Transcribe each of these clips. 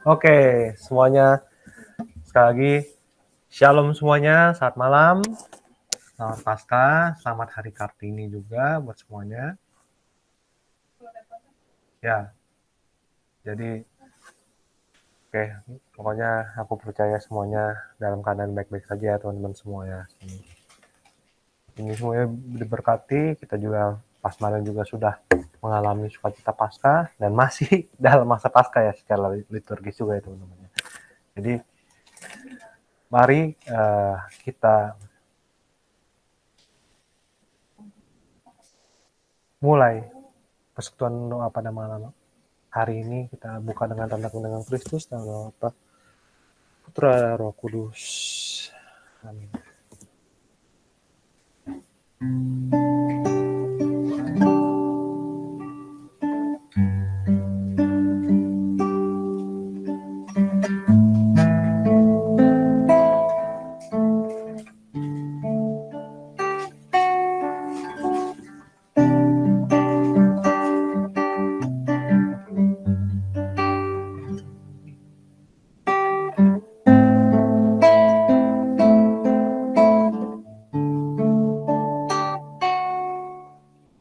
Oke, semuanya sekali lagi Shalom semuanya, selamat malam, selamat Paskah, selamat Hari Kartini juga buat semuanya. Ya, jadi oke, pokoknya aku percaya semuanya dalam keadaan baik-baik saja ya teman-teman semuanya. Ini semuanya diberkati, kita juga pas malam juga sudah mengalami sukacita Paskah dan masih dalam masa Paskah ya secara liturgis juga ya teman-teman. Jadi mari kita mulai persekutuan doa pada malam hari ini. Kita buka dengan tanda kemenangan Kristus dan Bapa, Putra, Roh Kudus. Amin.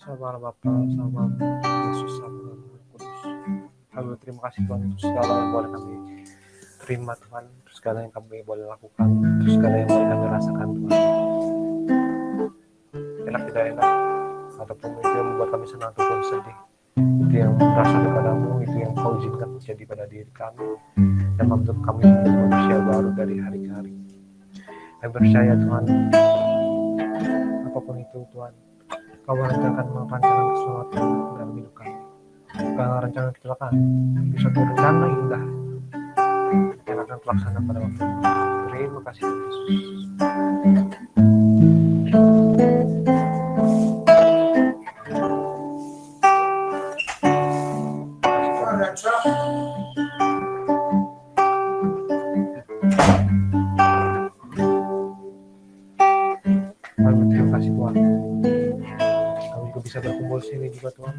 Sama Bapa, sama Yesus, sama Roh Kudus. Kami terima kasih Tuhan untuk segala yang boleh kami terima Tuhan, untuk segala yang kami boleh lakukan, untuk segala yang boleh kami rasakan Tuhan. Enak tidak enak, ataupun itu yang membuat kami senang ataupun sedih, itu yang berasal daripada-Mu, itu yang Kau izinkan terjadi pada diri kami, dan membentuk kami menjadi manusia baru dari hari ke hari. Kami percaya Tuhan, apapun itu Tuhan, Kau merencanakan rancangan keselamatan dalam hidup kami. Bukan rancangan kecelakaan, tapi suatu rencana indah yang akan terlaksana pada waktu itu. Terima kasih Yesus. Kami terima kasih Tuhan. Kami juga bisa berkumpul sini juga Tuhan.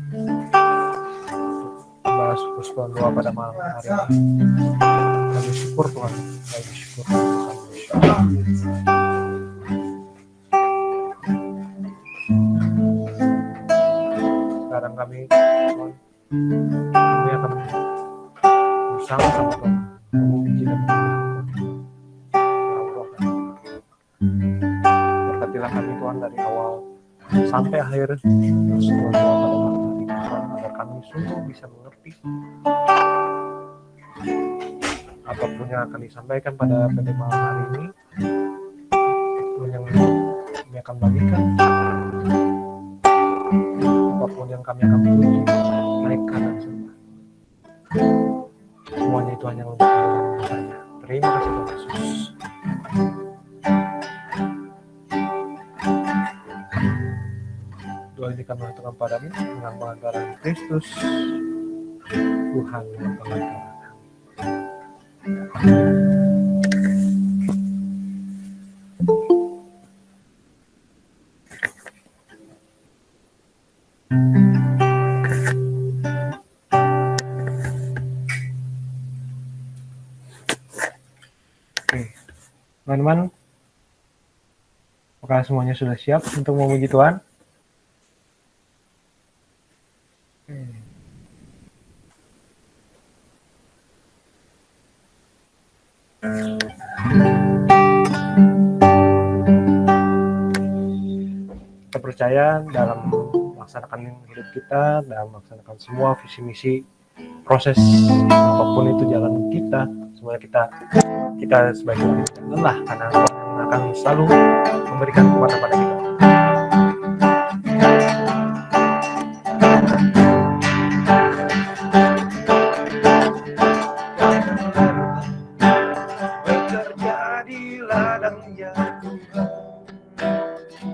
Membahas persekutuan doa pada malam hari ini. Kami syukur Tuhan. Kami syukur. Sekarang kami Tuhan, kami akan bersama-sama Tuhan memuji dan berkatilah kami Tuhan dari awal sampai akhir persekutuan doa pada malam hari ini Tuhan, agar kami sungguh bisa mengerti apapun yang akan disampaikan pada malam hari ini, apapun yang kami akan bagikan, apapun yang kami akan puji, naik kanan sembah, semuanya itu hanya untuk kemuliaan saja. Terima kasih Tuhan Yesus. Doa ini kami lakukan padamu dengan pengantaran Kristus, Tuhan yang pengantaran. Teman-teman, apakah semuanya sudah siap untuk memuji Tuhan? Kita percaya dalam melaksanakan hidup kita, dalam melaksanakan semua visi misi, proses apapun itu jalan kita, semuanya kita sebagai lelah karena Tuhan akan selalu memberikan kekuatan pada kita. Bekerja di ladangnya Tuhan,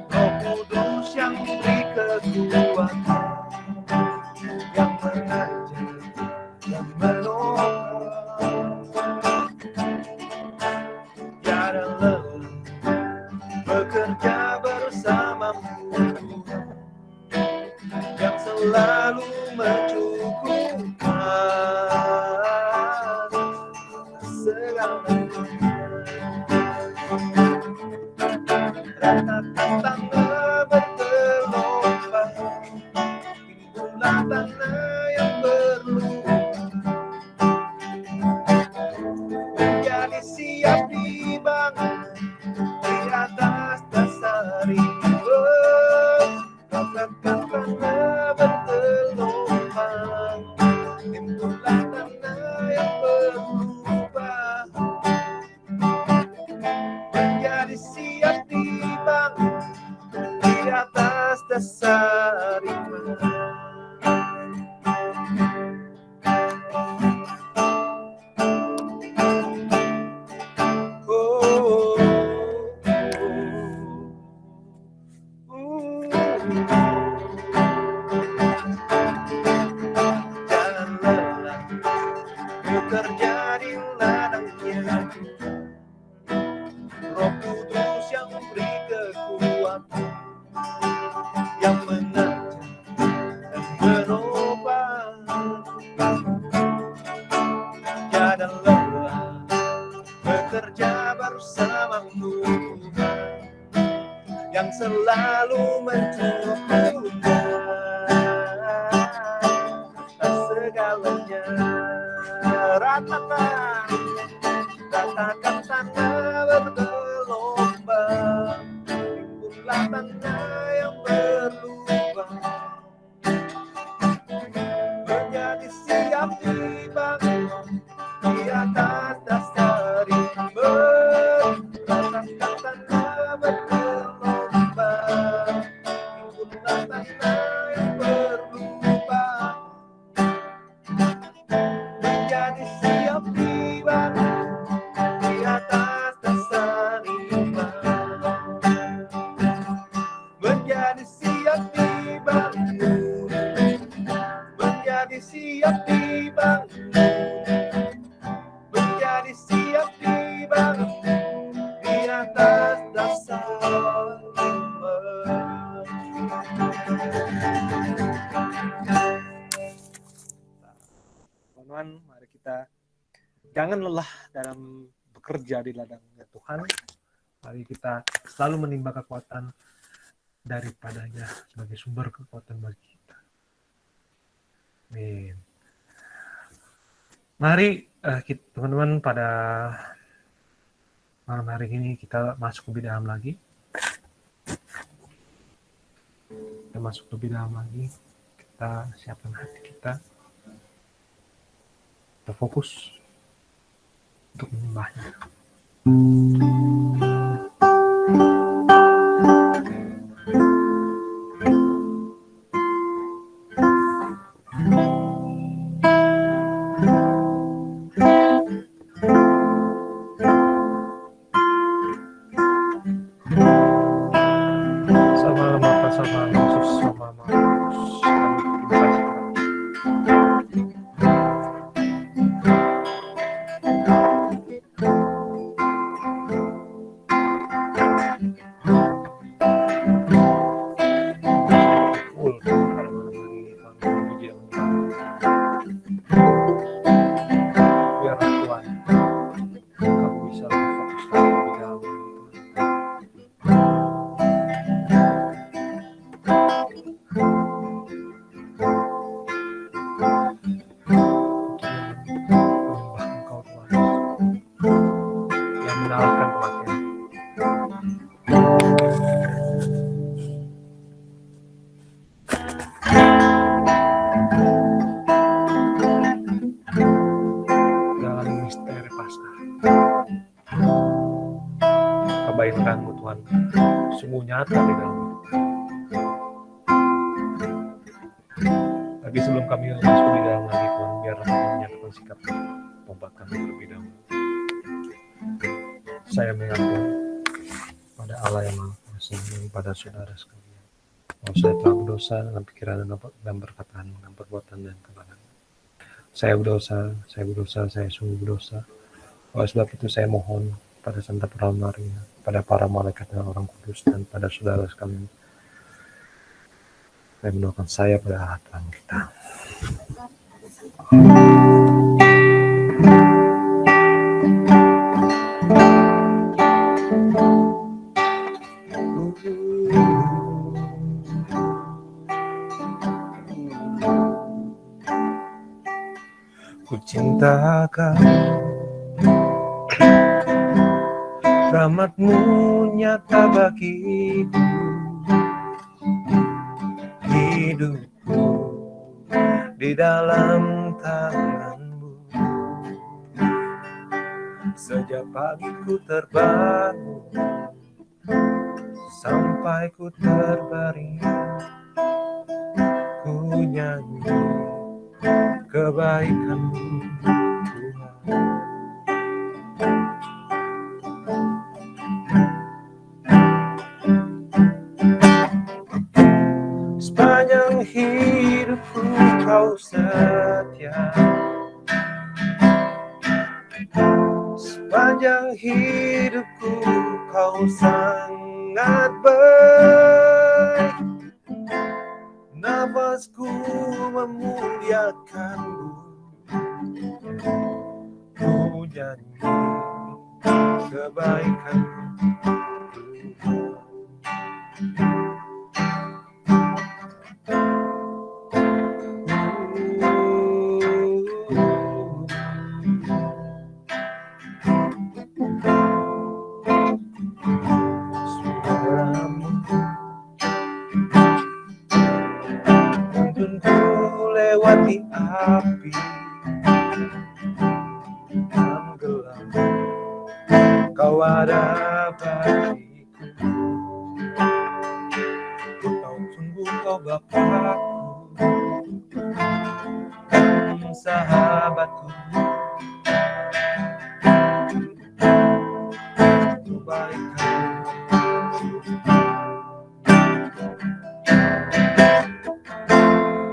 Roh Kudus yang beri kekuatan, yang mengajar dan menolong. Tiada lelah bekerja bersamamu, yang selalu mencukupkan. Timbulah tanah yang berubah menjadi siap dibangun di atas dasar iman. Jangan lelah bekerja di ladangnya, Roh Kudus yang beri kekuatan, yang mengajar dan menopang. Jangan lelah bekerja bersamamu, yang selalu mencukupkan segalanya. Ratakan tanah bergelombang, timbunlah tanah yang berlubang menjadi siap dibangun di atas dasar iman. Ratakan tanah bergelombang, timbunlah tanah yang berlubang menjadi siap dibangun di atas dasar iman. Menjadi siap dibangun, menjadi siap dibangun, menjadi siap dibangun di atas dasar iman. Teman-teman, mari kita jangan lelah dalam bekerja di ladangnya Tuhan. Mari kita selalu menimba kekuatan daripadanya sebagai sumber kekuatan bagi kita. Amin. Mari teman-teman, pada malam hari ini kita masuk lebih dalam lagi. Kita masuk lebih dalam lagi. Kita siapkan hati kita. Kita fokus untuk menyembahnya. Sama Bapa, sama Yesus, sama Markus. Terima kasih Tuhan. Biar Tuhan, kamu bisa fokuskan lebih dalam lagi, Tuhan. Menyembah Engkau Tuhan, yang mengalahkan kematian. Dalam misteri Paskah, kebaikan-Mu Tuhan sungguh nyata di dalam hidup. Tapi sebelum kami masuk di dalam lagi Tuhan, biarlah kami menyatakan sikap tobat kami terlebih dahulu. Saya mengaku pada Allah yang Maha Kuasa dan pada saudara sekalian, bahwa saya telah berdosa dengan pikiran dan perkataan, dengan perbuatan dan kebaikan. Saya berdosa, saya sungguh berdosa. Oleh sebab itu saya mohon pada Santa Perawan Maria, pada para malaikat dan orang kudus, dan pada saudara sekalian, saya mendoakan saya pada Allah Tuhan kita. Ku cintakan rahmat-Mu nyata bagiku, hidupku di dalam Sejak pagi ku terbangun sampai ku terbaring, ku nyanyi kebaikan-Mu Tuhan. Sepanjang hidupku Kau setia, sepanjang hidupku Kau sangat baik. Nafasku memuliakan-Mu, ku nyanyi kebaikan-Mu Tuhan. Tuntunku lewati api dan gelap, Kau ada bagiku. Ku tahu sungguh Kau Bapakku dan sahabatku.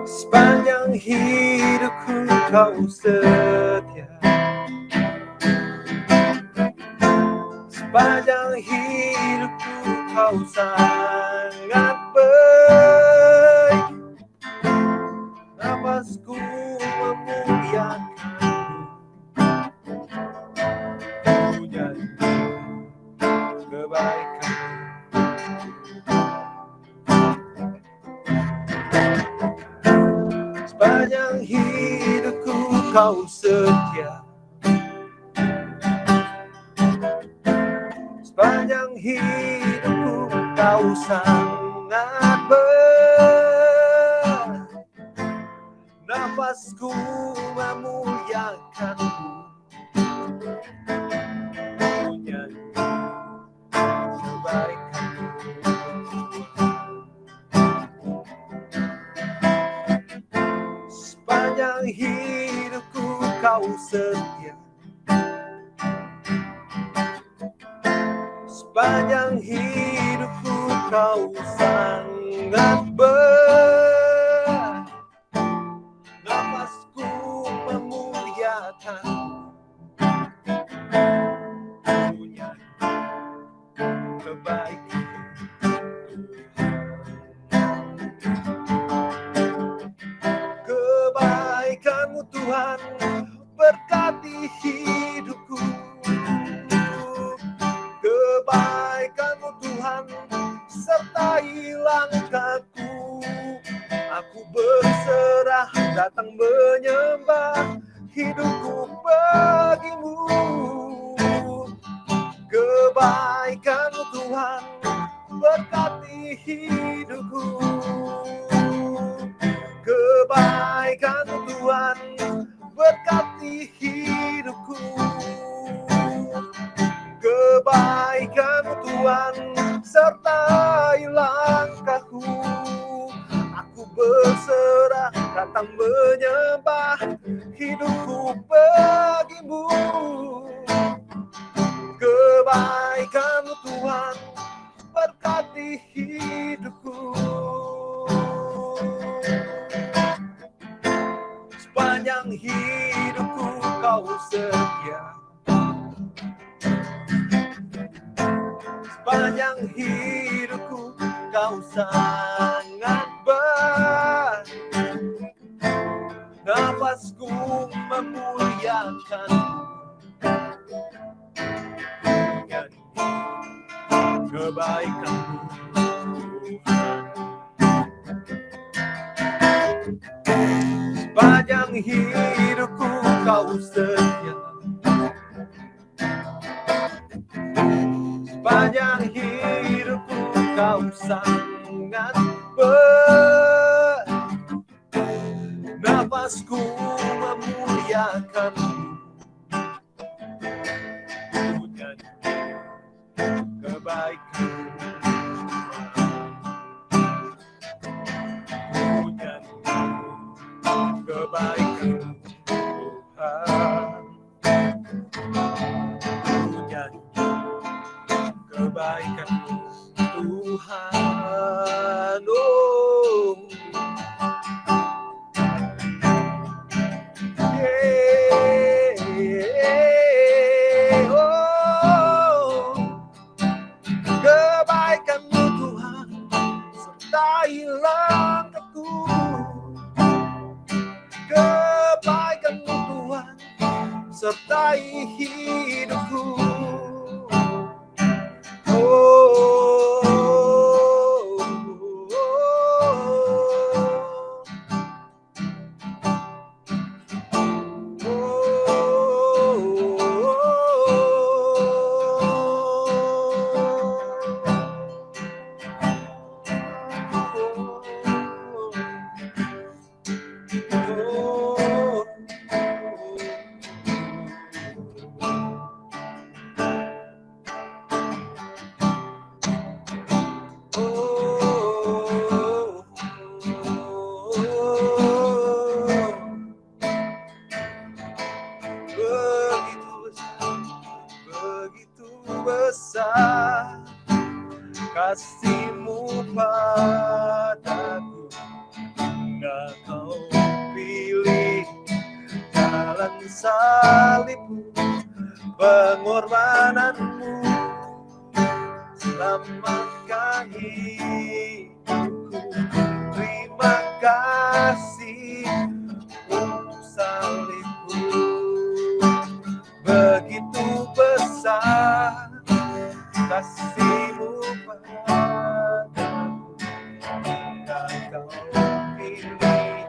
Sepanjang hidupku Kau setia, sepanjang hidupku Kau sangat baik. Nafasku memuliakan-Mu, ku nyanyi kebaikan-Mu. Sepanjang hidupku Kau setia, sepanjang hidupku Kau sangat baik. Nafasku memuliakan-Mu, ku nyanyi kebaikan-Mu. Sepanjang hidupku Kau setia, sepanjang hidupku Kau sangat baik. Nafasku memuliakan-Mu, ku nyanyi kebaikan-Mu. Kebaikan-Mu Tuhan berkati hidupku, kebaikan-Mu Tuhan sertai langkahku. Aku berserah datang menyembah, hidupku bagi-Mu. Kebaikan-Mu Tuhan berkati hidupku, kebaikan-Mu Tuhan berkati hidupku, kebaikan-Mu Tuhan sertai langkahku. Aku berserah datang menyembah, hidupku bagi-Mu. Kebaikan-Mu Tuhan berkati hidupku. Sepanjang hidupku Kau setia, sepanjang hidupku Kau sangat baik. Nafasku memuliakan-Mu, nyanyi kebaikan-Mu Tuhan. Sepanjang hidupku Kau setia, sepanjang hidupku Kau sangat baik. Nafasku memuliakan-Mu, kebaikan-Mu Tuhan. Oh, yeah. Oh, kebaikan-Mu Tuhan sertai langkahku, kebaikan-Mu Tuhan sertai hidupku. Begitu besar kasih-Mu padaku, hingga Kau pilih jalan salib-Mu, pengorbanan-Mu selamatkan hidupku. Terima kasih untuk salib-Mu, begitu besar kasih-Mu padaku, hingga Kau pilih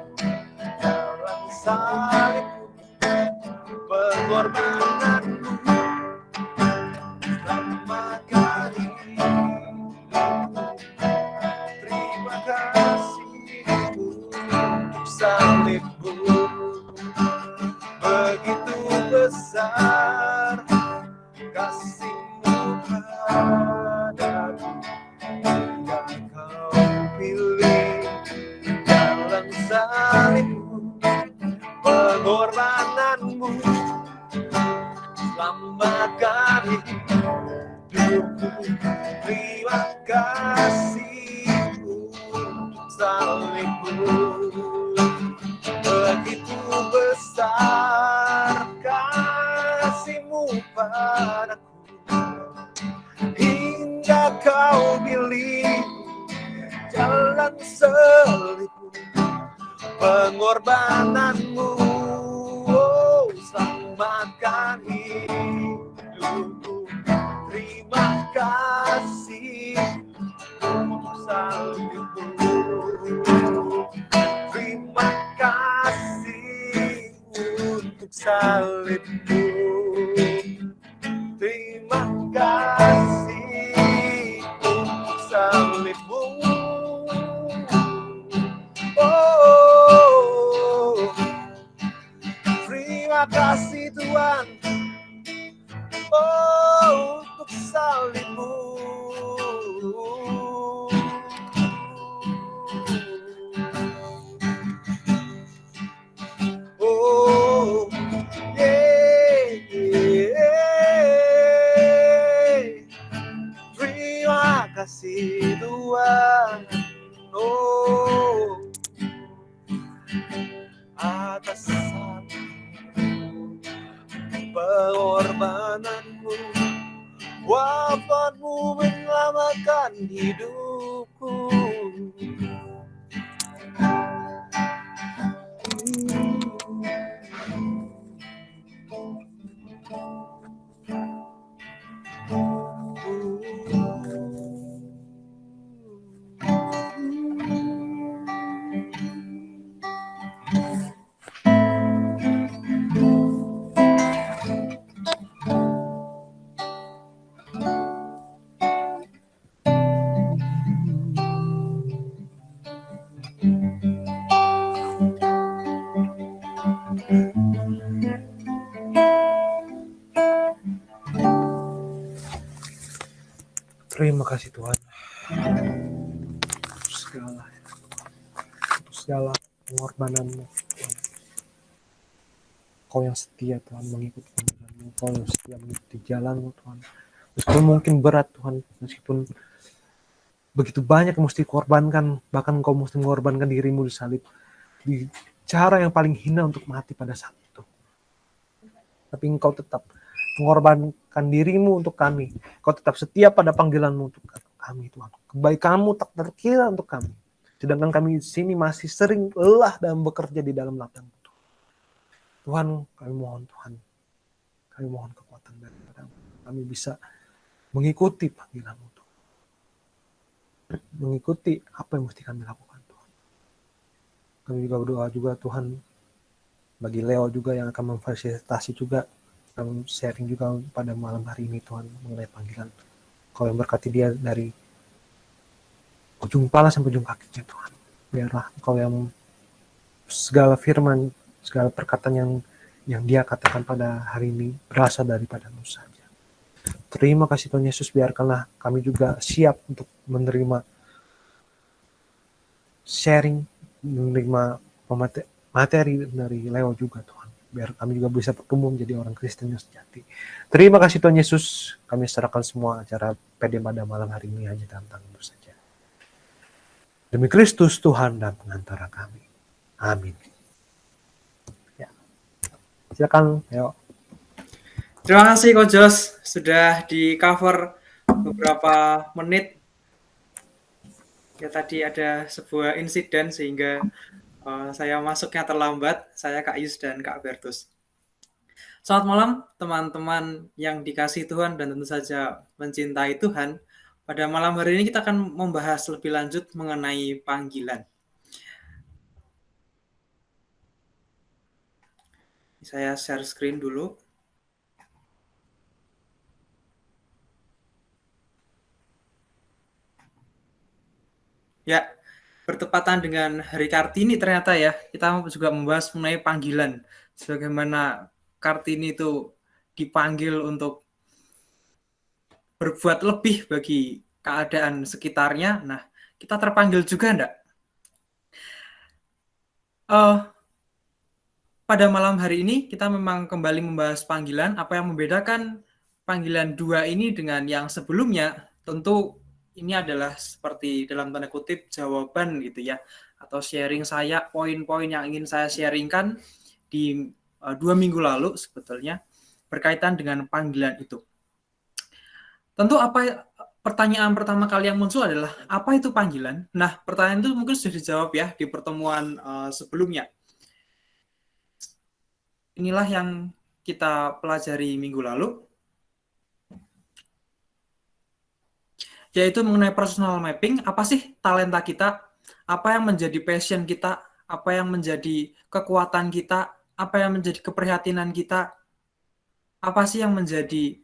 jalan salib-Mu, pengorbanan-Mu selamatkan hidupku. Terima kasih untuk salib-Mu, begitu besar kasih-Mu padaku, hingga Kau pilih jalan salib-Mu, pengorbanan-Mu selamatkan hidupku. Terima kasih untuk salib-Mu, begitu besar kasih-Mu padaku, hingga Kau pilih jalan salib-Mu, pengorbanan-Mu selamatkan hidupku. Terima kasih untuk salib-Mu, terima kasih untuk salib-Mu, terima kasih untuk salib-Mu. Oh, terima kasih Tuhan, oh, untuk salib-Mu. Oh, yeah, yeah. Terima kasih Tuhan, oh, atas pengorbanan-Mu, wafat-Mu menyelamatkan hidupku. Terima kasih Tuhan untuk segala pengorbanan-Mu, Tuhan. Kau yang setia Tuhan mengikuti panggilan-Mu, Kau yang setia mengikuti jalan-Mu Tuhan, Meskipun mungkin berat Tuhan, meskipun begitu banyak yang mesti korbankan, bahkan Engkau mesti mengorbankan dirimu di salib, di cara yang paling hina untuk mati pada saat itu. Tapi Engkau tetap mengorbankan dirimu untuk kami. Engkau tetap setia pada panggilanmu untuk kami, Tuhan. Kebaikanmu tak terkira untuk kami. Sedangkan kami di sini masih sering lelah dan bekerja di dalam ladang. Tuhan, kami mohon Tuhan. Kami mohon kekuatan daripada kami bisa mengikuti panggilanmu, Tuhan. Mengikuti apa yang mesti kami lakukan, Tuhan. Kami juga berdoa juga Tuhan bagi Leo juga yang akan memfasilitasi juga, sharing juga pada malam hari ini Tuhan mengenai panggilan. Kau yang berkati dia dari ujung kepala sampai ujung kakinya Tuhan. Biarlah Kau yang segala firman, segala perkataan yang dia katakan pada hari ini berasal daripada-Mu saja. Terima kasih Tuhan Yesus, biarkanlah kami juga siap untuk menerima sharing, menerima materi dari Leo juga Tuhan. Biar kami juga bisa bertumbuh menjadi orang Kristen yang sejati. Terima kasih Tuhan Yesus, kami serahkan semua acara PD pada malam hari ini hanya dalam tangan-Mu saja. Demi Kristus Tuhan dan pengantara kami. Amin. Ya. Silakan, Leo. Terima kasih Coach Jos, sudah di cover beberapa menit. Ya tadi ada sebuah insiden sehingga saya masuknya terlambat, saya Kak Yus dan Kak Bertus. Selamat malam teman-teman yang dikasihi Tuhan dan tentu saja mencintai Tuhan. Pada malam hari ini kita akan membahas lebih lanjut mengenai panggilan. Saya share screen dulu. Ya, bertepatan dengan Hari Kartini ternyata ya, kita juga membahas mengenai panggilan. Sebagaimana Kartini itu dipanggil untuk berbuat lebih bagi keadaan sekitarnya. Nah, kita terpanggil juga enggak? Pada malam hari ini kita memang kembali membahas panggilan. Apa yang membedakan panggilan 2 ini dengan yang sebelumnya? Tentu ini adalah seperti dalam tanda kutip jawaban gitu ya, atau sharing saya, poin-poin yang ingin saya sharingkan di 2 minggu lalu sebetulnya berkaitan dengan panggilan itu. Tentu pertanyaan pertama kali yang muncul adalah apa itu panggilan? Nah, pertanyaan itu mungkin sudah dijawab ya di pertemuan sebelumnya. Inilah yang kita pelajari minggu lalu, yaitu mengenai personal mapping. Apa sih talenta kita? Apa yang menjadi passion kita? Apa yang menjadi kekuatan kita? Apa yang menjadi keprihatinan kita? Apa sih yang menjadi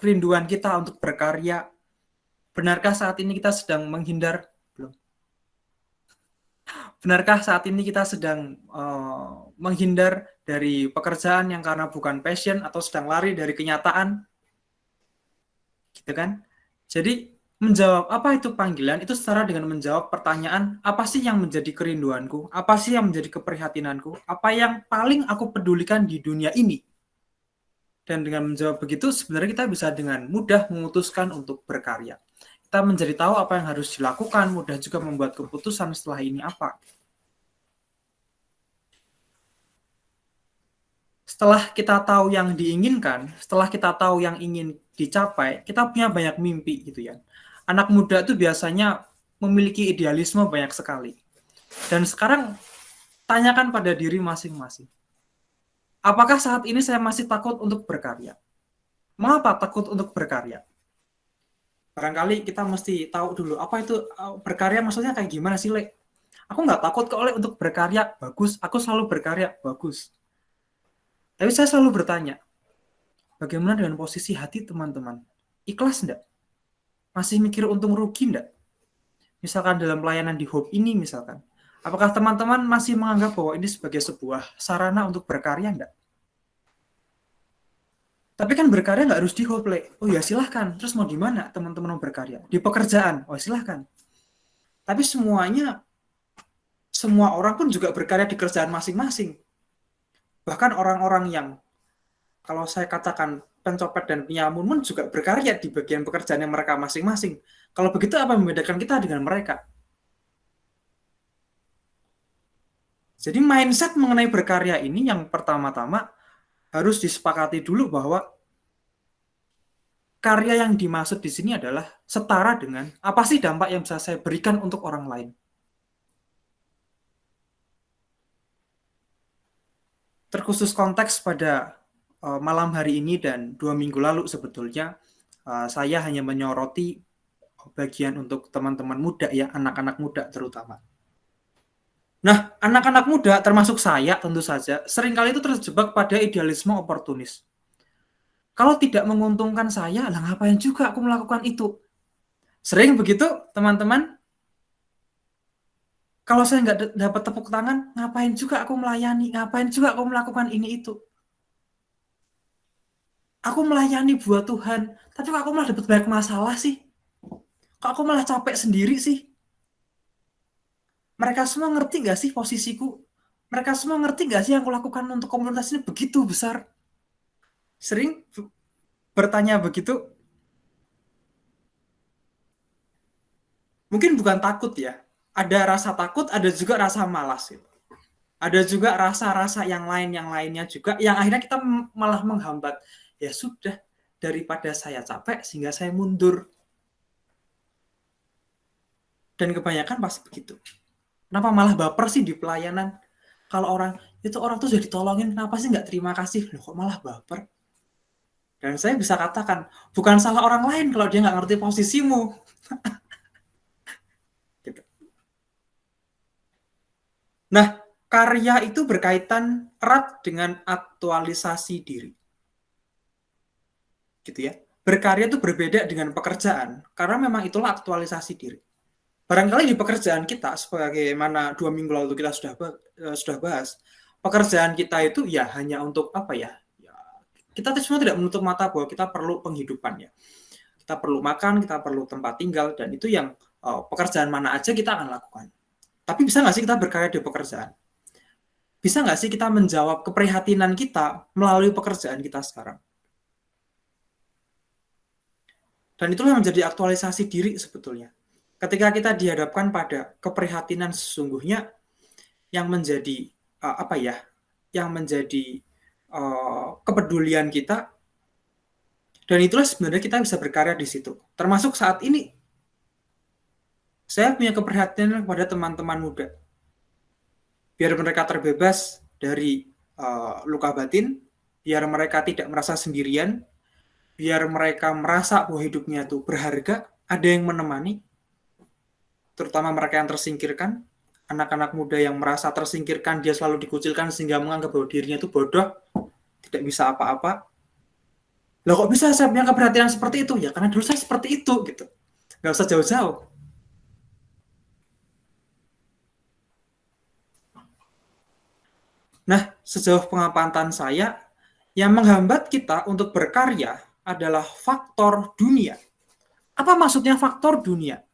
kerinduan kita untuk berkarya? Benarkah saat ini kita sedang menghindar? Belum. Benarkah saat ini kita sedang menghindar dari pekerjaan yang karena bukan passion atau sedang lari dari kenyataan? Gitu kan? Jadi menjawab apa itu panggilan itu setara dengan menjawab pertanyaan apa sih yang menjadi kerinduanku, apa sih yang menjadi keprihatinanku, apa yang paling aku pedulikan di dunia ini. Dan dengan menjawab begitu sebenarnya kita bisa dengan mudah memutuskan untuk berkarya. Kita menjadi tahu apa yang harus dilakukan, mudah juga membuat keputusan setelah ini apa. Setelah kita tahu yang diinginkan, setelah kita tahu yang ingin dicapai, kita punya banyak mimpi gitu ya. Anak muda itu biasanya memiliki idealisme banyak sekali. Dan sekarang tanyakan pada diri masing-masing. Apakah saat ini saya masih takut untuk berkarya? Mengapa takut untuk berkarya? Barangkali kita mesti tahu dulu, apa itu berkarya maksudnya kayak gimana sih, Le? Aku nggak takut kok, Le, untuk berkarya, bagus. Aku selalu berkarya, bagus. Tapi saya selalu bertanya, bagaimana dengan posisi hati teman-teman? Ikhlas enggak? Masih mikir untung rugi enggak? Misalkan dalam pelayanan di Hope ini misalkan. Apakah teman-teman masih menganggap bahwa ini sebagai sebuah sarana untuk berkarya enggak? Tapi kan berkarya nggak harus di Hope, Le. Oh ya silahkan. Terus mau di mana teman-teman mau berkarya? Di pekerjaan. Oh silahkan. Tapi semua orang pun juga berkarya di kerjaan masing-masing. Bahkan orang-orang yang kalau saya katakan pencopet dan penyamun juga berkarya di bagian pekerjaan yang mereka masing-masing. Kalau begitu apa yang membedakan kita dengan mereka? Jadi mindset mengenai berkarya ini yang pertama-tama harus disepakati dulu bahwa karya yang dimaksud di sini adalah setara dengan apa sih dampak yang bisa saya berikan untuk orang lain. Terkhusus konteks pada malam hari ini dan 2 minggu lalu sebetulnya, saya hanya menyoroti bagian untuk teman-teman muda ya, anak-anak muda terutama. Nah, anak-anak muda termasuk saya tentu saja seringkali itu terjebak pada idealisme oportunis. Kalau tidak menguntungkan saya, lah ngapain juga aku melakukan itu? Sering begitu, teman-teman? Kalau saya nggak dapat tepuk tangan, ngapain juga aku melayani? Ngapain juga aku melakukan ini itu? Aku melayani buat Tuhan, tapi kok aku malah dapat banyak masalah sih? Kok aku malah capek sendiri sih? Mereka semua ngerti nggak sih posisiku? Mereka semua ngerti nggak sih yang aku lakukan untuk komunitas ini begitu besar? Sering bertanya begitu. Mungkin bukan takut ya. Ada rasa takut, ada juga rasa malas. Gitu. Ada juga rasa-rasa yang lainnya juga, yang akhirnya kita malah menghambat. Ya sudah, daripada saya capek sehingga saya mundur. Dan kebanyakan pasti begitu. Kenapa malah baper sih di pelayanan? Kalau orang tuh sudah ditolongin, kenapa sih nggak terima kasih? Loh, kok malah baper? Dan saya bisa katakan, bukan salah orang lain kalau dia nggak ngerti posisimu. Gitu. Nah, karya itu berkaitan erat dengan aktualisasi diri. Gitu ya. Berkarya itu berbeda dengan pekerjaan, karena memang itulah aktualisasi diri. Barangkali di pekerjaan kita, sebagaimana 2 minggu lalu kita sudah bahas, pekerjaan kita itu ya hanya untuk apa ya? Kita semua tidak menutup mata bahwa kita perlu penghidupan ya. Kita perlu makan, kita perlu tempat tinggal, dan itu yang pekerjaan mana aja kita akan lakukan. Tapi bisa nggak sih kita berkarya di pekerjaan? Bisa nggak sih kita menjawab keprihatinan kita melalui pekerjaan kita sekarang? Dan itulah yang menjadi aktualisasi diri sebetulnya. Ketika kita dihadapkan pada keprihatinan sesungguhnya yang menjadi yang menjadi kepedulian kita, dan itulah sebenarnya kita bisa berkarya di situ. Termasuk saat ini, saya punya keprihatinan kepada teman-teman muda. Biar mereka terbebas dari luka batin, biar mereka tidak merasa sendirian, biar mereka merasa bahwa hidupnya itu berharga, ada yang menemani, terutama mereka yang tersingkirkan, anak-anak muda yang merasa tersingkirkan, dia selalu dikucilkan sehingga menganggap bahwa dirinya itu bodoh, tidak bisa apa-apa. Loh kok bisa saya punya keperhatian seperti itu? Ya karena dulu saya seperti itu, gitu. Nggak usah jauh-jauh. Nah, sejauh pengamatan saya, yang menghambat kita untuk berkarya adalah faktor dunia. Apa maksudnya faktor dunia?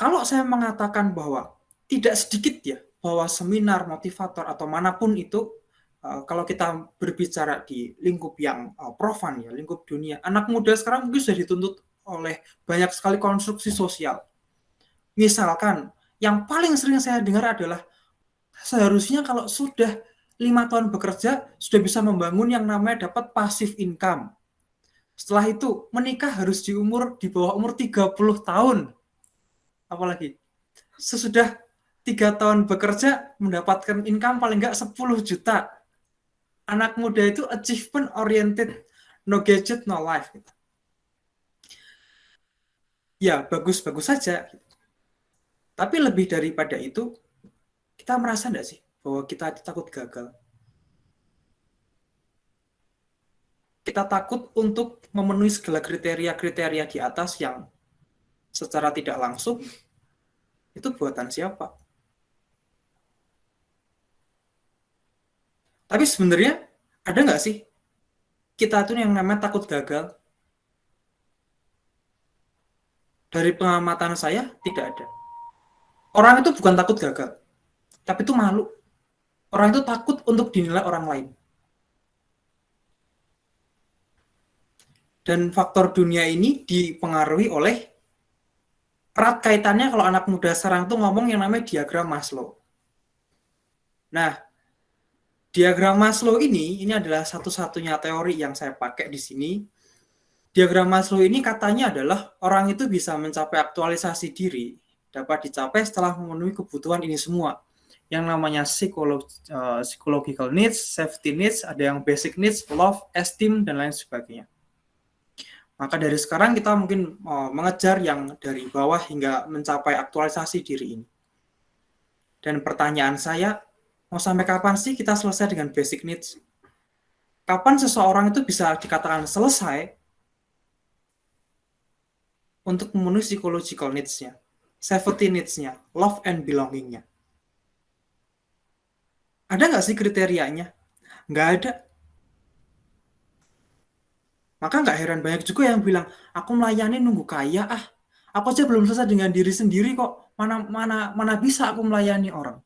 Kalau saya mengatakan bahwa tidak sedikit ya, bahwa seminar, motivator, atau manapun itu, kalau kita berbicara di lingkup yang profan ya, lingkup dunia, anak muda sekarang mungkin sudah dituntut oleh banyak sekali konstruksi sosial. Misalkan, yang paling sering saya dengar adalah, seharusnya kalau sudah 5 tahun bekerja, sudah bisa membangun yang namanya dapat passive income. Setelah itu, menikah harus di bawah umur 30 tahun. Apalagi, sesudah 3 tahun bekerja, mendapatkan income paling nggak 10 juta. Anak muda itu achievement oriented, no gadget, no life. Ya, bagus-bagus saja. Tapi lebih daripada itu, kita merasa nggak sih bahwa kita takut gagal? Kita takut untuk memenuhi segala kriteria-kriteria di atas yang secara tidak langsung itu buatan siapa? Tapi sebenarnya ada nggak sih kita tuh yang namanya takut gagal? Dari pengamatan saya tidak ada. Orang itu bukan takut gagal, tapi itu malu. Orang itu takut untuk dinilai orang lain. Dan faktor dunia ini dipengaruhi oleh erat kaitannya kalau anak muda sekarang tuh ngomong yang namanya diagram Maslow. Nah, diagram Maslow ini adalah satu-satunya teori yang saya pakai di sini. Diagram Maslow ini katanya adalah orang itu bisa mencapai aktualisasi diri dapat dicapai setelah memenuhi kebutuhan ini semua. Yang namanya psychological needs, safety needs, ada yang basic needs, love, esteem, dan lain sebagainya. Maka dari sekarang kita mungkin mengejar yang dari bawah hingga mencapai aktualisasi diri ini. Dan pertanyaan saya, mau sampai kapan sih kita selesai dengan basic needs? Kapan seseorang itu bisa dikatakan selesai untuk memenuhi psychological needs-nya, safety needs-nya, love and belonging-nya? Ada nggak sih kriterianya? Nggak ada. Maka nggak heran banyak juga yang bilang, aku melayani nunggu kaya ah. Aku aja belum selesai dengan diri sendiri kok. Mana bisa aku melayani orang.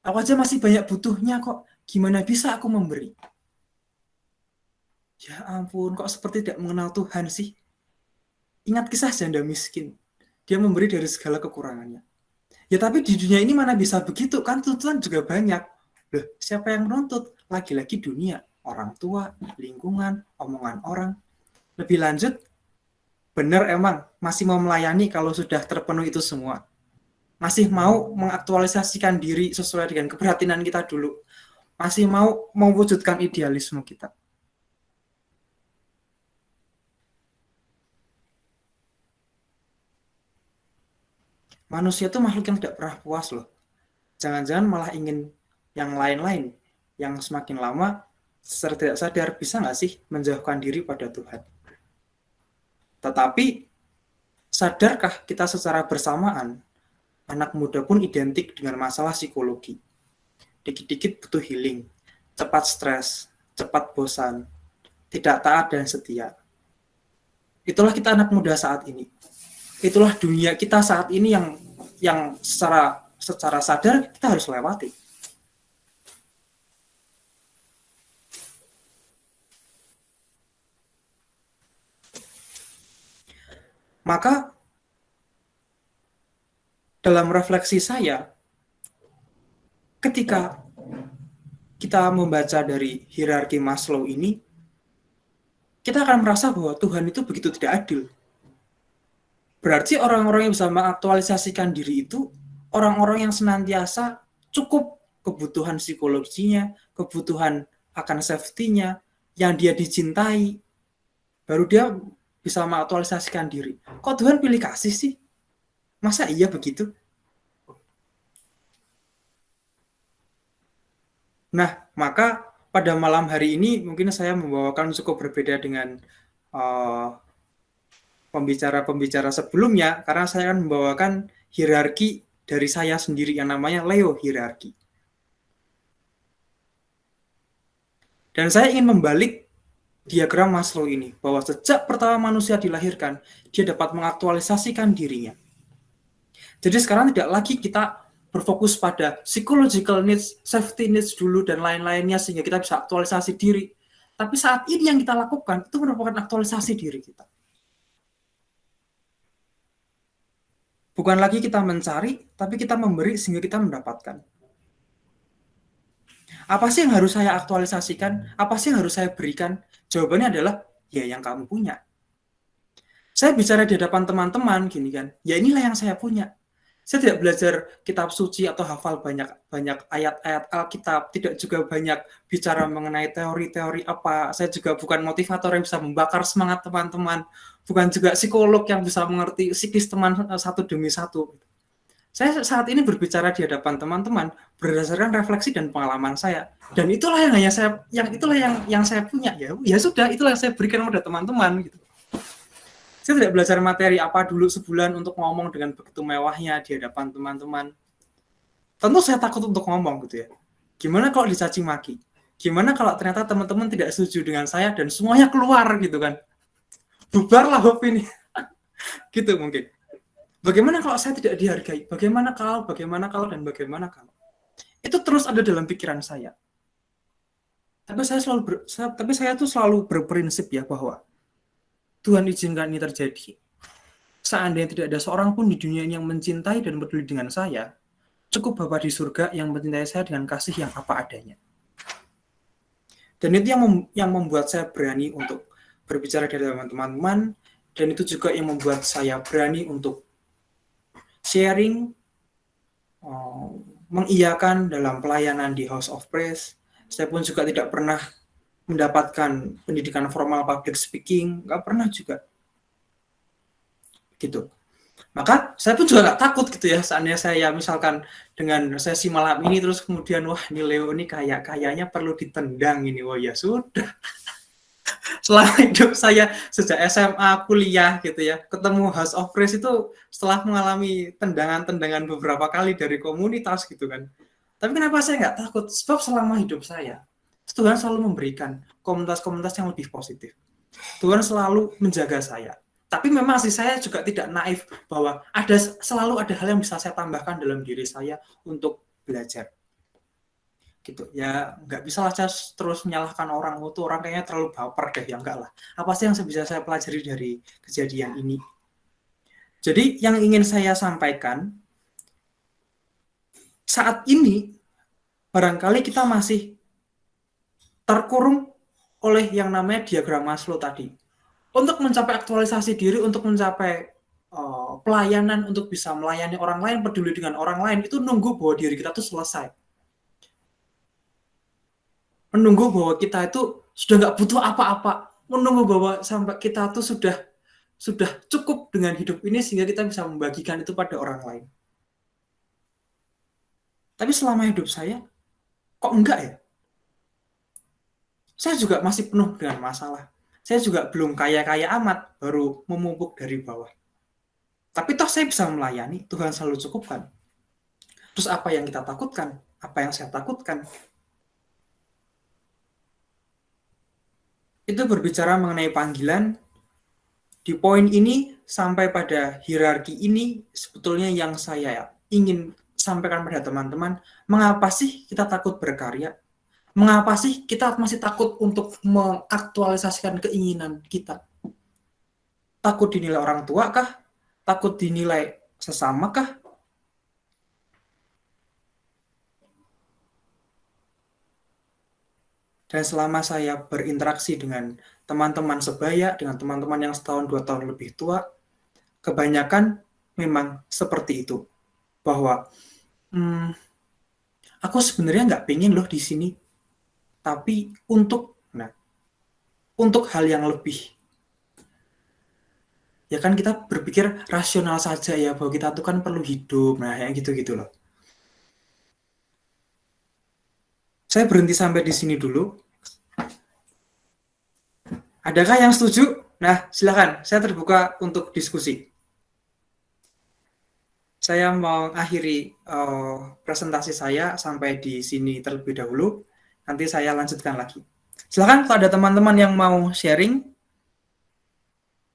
Aku aja masih banyak butuhnya kok. Gimana bisa aku memberi? Ya ampun, kok seperti tidak mengenal Tuhan sih. Ingat kisah janda miskin. Dia memberi dari segala kekurangannya. Ya tapi di dunia ini mana bisa begitu? Kan tuntutan juga banyak. Loh, siapa yang menuntut? Lagi-lagi dunia. Orang tua, lingkungan, omongan orang. Lebih lanjut, benar emang masih mau melayani kalau sudah terpenuhi itu semua. Masih mau mengaktualisasikan diri sesuai dengan keprihatinan kita dulu. Masih mau mewujudkan idealisme kita. Manusia itu makhluk yang tidak pernah puas loh. Jangan-jangan malah ingin yang lain-lain. Yang semakin lama secara tidak sadar bisa nggak sih menjauhkan diri pada Tuhan. Tetapi sadarkah kita secara bersamaan anak muda pun identik dengan masalah psikologi. Dikit-dikit butuh healing, cepat stres, cepat bosan, tidak taat dan setia. Itulah kita anak muda saat ini. Itulah dunia kita saat ini yang secara sadar kita harus lewati. Maka dalam refleksi saya, ketika kita membaca dari hierarki Maslow ini, kita akan merasa bahwa Tuhan itu begitu tidak adil. Berarti orang-orang yang bisa mengaktualisasikan diri itu, orang-orang yang senantiasa cukup kebutuhan psikologinya, kebutuhan akan safety-nya, yang dia dicintai, baru dia bisa mengaktualisasikan diri. Kok Tuhan pilih kasih sih? Masa iya begitu? Nah, maka pada malam hari ini mungkin saya membawakan cukup berbeda dengan pembicara-pembicara sebelumnya, karena saya akan membawakan hierarki dari saya sendiri yang namanya Leo hierarki. Dan saya ingin membalik diagram Maslow ini, bahwa sejak pertama manusia dilahirkan, dia dapat mengaktualisasikan dirinya. Jadi sekarang tidak lagi kita berfokus pada psychological needs, safety needs dulu, dan lain-lainnya sehingga kita bisa aktualisasi diri. Tapi saat ini yang kita lakukan, itu merupakan aktualisasi diri kita. Bukan lagi kita mencari, tapi kita memberi sehingga kita mendapatkan. Apa sih yang harus saya aktualisasikan? Apa sih yang harus saya berikan? Jawabannya adalah, ya yang kamu punya. Saya bicara di hadapan teman-teman, gini kan, ya inilah yang saya punya. Saya tidak belajar kitab suci atau hafal banyak ayat-ayat Alkitab, tidak juga banyak bicara mengenai teori-teori apa. Saya juga bukan motivator yang bisa membakar semangat teman-teman, bukan juga psikolog yang bisa mengerti psikis teman satu demi satu. Saya saat ini berbicara di hadapan teman-teman berdasarkan refleksi dan pengalaman saya, dan itulah yang saya punya. Ya sudah, itulah yang saya berikan kepada teman-teman gitu. Saya tidak belajar materi apa dulu sebulan untuk ngomong dengan begitu mewahnya di hadapan teman-teman. Tentu saya takut untuk ngomong gitu ya. Gimana kalau dicaci maki? Gimana kalau ternyata teman-teman tidak setuju dengan saya dan semuanya keluar gitu kan? Bubarlah opini. Gitu mungkin. Bagaimana kalau saya tidak dihargai? Bagaimana kalau, dan bagaimana kalau? Itu terus ada dalam pikiran saya. Tapi saya tuh selalu berprinsip ya bahwa Tuhan izinkan ini terjadi. Seandainya tidak ada seorang pun di dunia ini yang mencintai dan peduli dengan saya, cukup Bapa di surga yang mencintai saya dengan kasih yang apa adanya. Dan itu yang membuat saya berani untuk berbicara di hadapan teman-teman, dan itu juga yang membuat saya berani untuk sharing, mengiyakan dalam pelayanan di House of Praise. Saya pun juga tidak pernah mendapatkan pendidikan formal public speaking, nggak pernah juga. Gitu. Maka saya pun juga nggak takut gitu ya, seandainya saya misalkan dengan sesi malam ini terus kemudian wah ini Leo ini kayaknya perlu ditendang ini, wah ya sudah. Selama hidup saya sejak SMA, kuliah gitu ya, ketemu House of Praise itu setelah mengalami tendangan-tendangan beberapa kali dari komunitas gitu kan. Tapi kenapa saya nggak takut? Sebab selama hidup saya, Tuhan selalu memberikan komunitas-komunitas yang lebih positif. Tuhan selalu menjaga saya. Tapi memang sih saya juga tidak naif bahwa selalu ada hal yang bisa saya tambahkan dalam diri saya untuk belajar. Gitu ya, nggak bisa lah saya terus menyalahkan orang, itu orang kayaknya terlalu baper deh, ya enggak lah. Apa sih yang bisa saya pelajari dari kejadian ini? Jadi yang ingin saya sampaikan, saat ini barangkali kita masih terkurung oleh yang namanya diagram Maslow tadi. Untuk mencapai aktualisasi diri, untuk mencapai pelayanan, untuk bisa melayani orang lain, peduli dengan orang lain, itu nunggu bahwa diri kita itu selesai. Menunggu bahwa kita itu sudah nggak butuh apa-apa. Menunggu bahwa sampai kita itu sudah cukup dengan hidup ini sehingga kita bisa membagikan itu pada orang lain. Tapi selama hidup saya, kok enggak ya? Saya juga masih penuh dengan masalah. Saya juga belum kaya-kaya amat, baru memupuk dari bawah. Tapi toh saya bisa melayani, Tuhan selalu cukupkan. Terus apa yang kita takutkan? Apa yang saya takutkan? Itu berbicara mengenai panggilan. Di poin ini, sampai pada hierarki ini, sebetulnya yang saya ingin sampaikan pada teman-teman, mengapa sih kita takut berkarya? Mengapa sih kita masih takut untuk mengaktualisasikan keinginan kita? Takut dinilai orang tua kah? Takut dinilai sesama kah? Dan selama saya berinteraksi dengan teman-teman sebaya, dengan teman-teman yang setahun 2 tahun lebih tua, kebanyakan memang seperti itu. Bahwa aku sebenarnya nggak pengen loh di sini, tapi untuk hal yang lebih. Ya kan kita berpikir rasional saja ya, bahwa kita tuh kan perlu hidup, yang gitu-gitu loh. Saya berhenti sampai di sini dulu. Adakah yang setuju? Nah, silakan. Saya terbuka untuk diskusi. Saya mau akhiri presentasi saya sampai di sini terlebih dahulu. Nanti saya lanjutkan lagi. Silakan kalau ada teman-teman yang mau sharing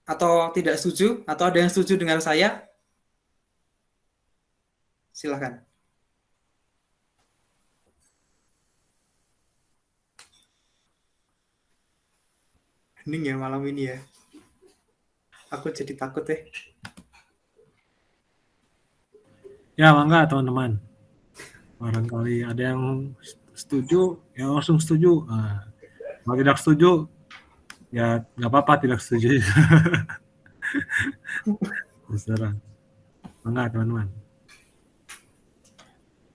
atau tidak setuju, atau ada yang setuju dengan saya, silakan. Hening ya malam ini ya. Aku jadi takut ya. Ya, mangga teman-teman. Barangkali ada yang setuju, ya langsung setuju. Nah, kalau tidak setuju, ya nggak apa-apa tidak setuju. Terserah. Mangga teman-teman.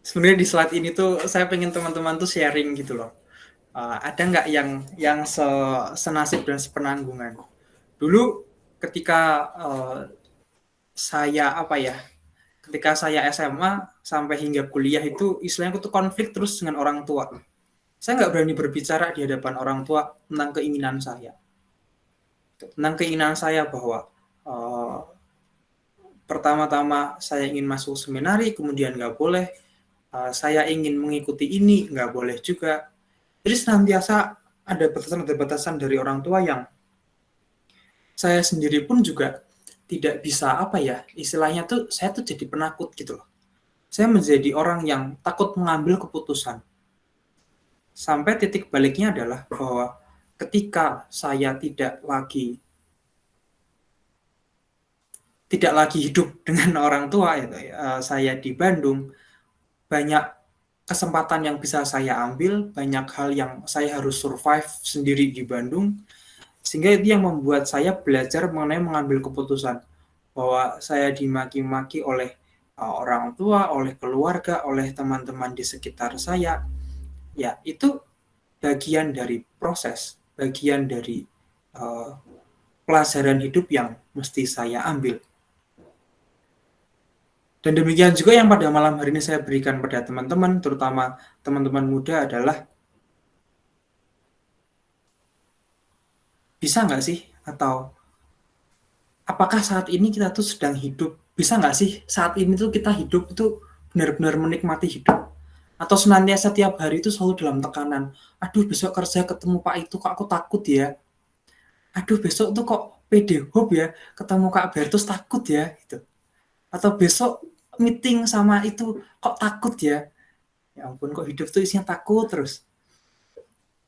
Sebenarnya di slide ini tuh saya pengen teman-teman tuh sharing gitu loh. Ada nggak yang senasib dan sepenanggungan? Dulu ketika ketika saya SMA sampai hingga kuliah itu istilahnya aku tuh konflik terus dengan orang tua. Saya nggak berani berbicara di hadapan orang tua tentang keinginan saya. Tentang keinginan saya bahwa pertama-tama saya ingin masuk seminari, kemudian nggak boleh. Saya ingin mengikuti ini, nggak boleh juga. Jadi senantiasa ada batasan-batasan dari orang tua yang saya sendiri pun juga tidak bisa istilahnya tuh saya tuh jadi penakut gitu loh. Saya menjadi orang yang takut mengambil keputusan. Sampai titik baliknya adalah bahwa ketika saya tidak lagi tidak lagi hidup dengan orang tua, saya di Bandung, banyak kesempatan yang bisa saya ambil, banyak hal yang saya harus survive sendiri di Bandung, sehingga itu yang membuat saya belajar mengenai mengambil keputusan bahwa saya dimaki-maki oleh orang tua, oleh keluarga, oleh teman-teman di sekitar saya. Ya, itu bagian dari proses, bagian dari pelajaran hidup yang mesti saya ambil. Dan demikian juga yang pada malam hari ini saya berikan pada teman-teman, terutama teman-teman muda adalah, bisa nggak sih? Atau apakah saat ini kita tuh sedang hidup? Bisa nggak sih saat ini tuh kita hidup itu benar-benar menikmati hidup? Atau senantiasa tiap hari itu selalu dalam tekanan. Aduh, besok kerja ketemu Pak itu kok aku takut ya. Aduh, besok tuh kok PD Hub ya, ketemu Kak Bertus takut ya. Gitu. Atau besok meeting sama itu kok takut ya. Ya ampun, kok hidup tuh isinya takut terus.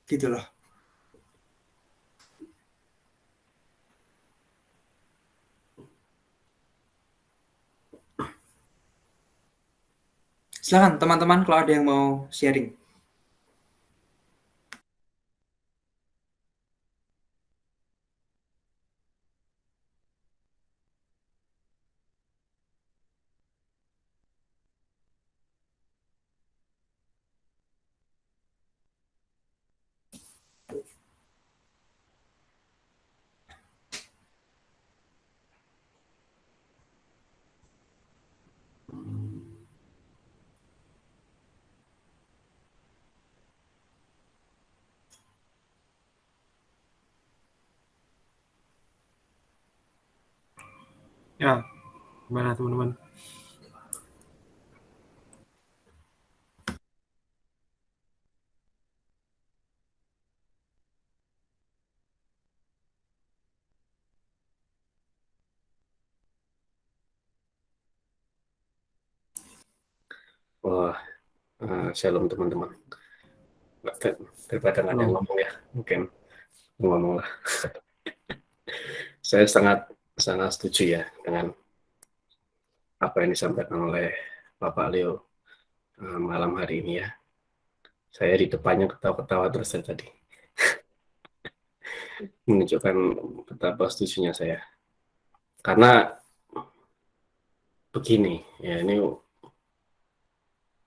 Gitu loh. Silakan teman-teman kalau ada yang mau sharing. Ya, gimana teman-teman? Wah, shalom teman-teman. Daripada nggak ada yang ngomong ya, mungkin ngomong lah. Saya sangat setuju ya dengan apa yang disampaikan oleh Bapak Leo malam hari ini ya. Saya di depannya ketawa-ketawa terus tadi. Menunjukkan betapa setujunya saya. Karena begini, ya ini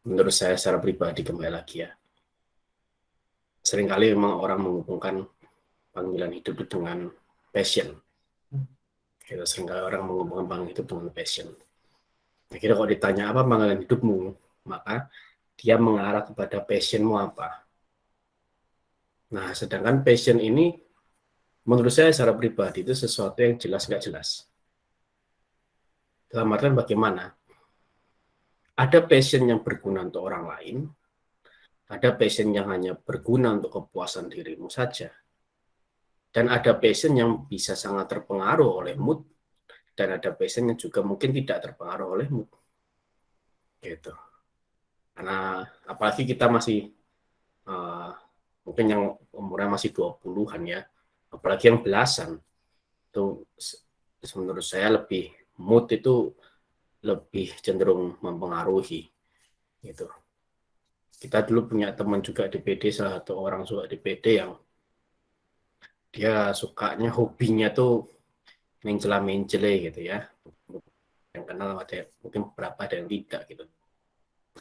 menurut saya secara pribadi kembali lagi ya. Seringkali memang orang menghubungkan panggilan hidup dengan passion. Kita seringkali orang menghubungkan panggilan hidup dengan passion. Akhirnya kalau ditanya apa panggilan hidupmu, maka dia mengarah kepada passionmu apa. Nah, sedangkan passion ini menurut saya secara pribadi itu sesuatu yang jelas nggak jelas. Dalam artian bagaimana? Ada passion yang berguna untuk orang lain, ada passion yang hanya berguna untuk kepuasan dirimu saja, dan ada passion yang bisa sangat terpengaruh oleh mood, dan ada passion yang juga mungkin tidak terpengaruh oleh mood. Gitu. Karena apalagi kita masih mungkin yang umurnya masih 20-an ya, apalagi yang belasan, itu menurut saya lebih mood itu lebih cenderung mempengaruhi gitu. Kita dulu punya teman juga di PD, salah satu orang suka di PD yang dia sukanya hobinya tuh mencela-mencele gitu ya. Yang kenal ada mungkin beberapa, ada yang tidak gitu.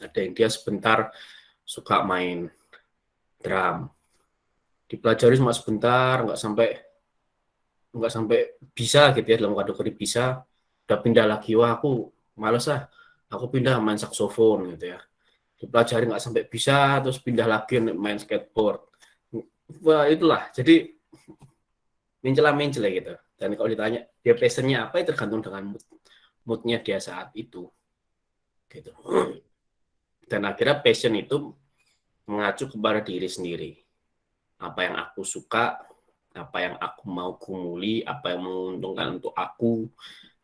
Ada yang dia sebentar suka main drum, dipelajari cuma sebentar, nggak sampai bisa gitu ya, dalam kategori bisa, udah pindah lagi, wah aku males aku pindah main saksofon gitu ya, dipelajari nggak sampai bisa, terus pindah lagi main skateboard. Wah itulah, jadi mencela-mencela gitu. Dan kalau ditanya dia passionnya apa, ya tergantung dengan moodnya dia saat itu gitu. Dan akhirnya passion itu mengacu kepada diri sendiri, apa yang aku suka, apa yang aku mau gumuli, apa yang menguntungkan untuk aku,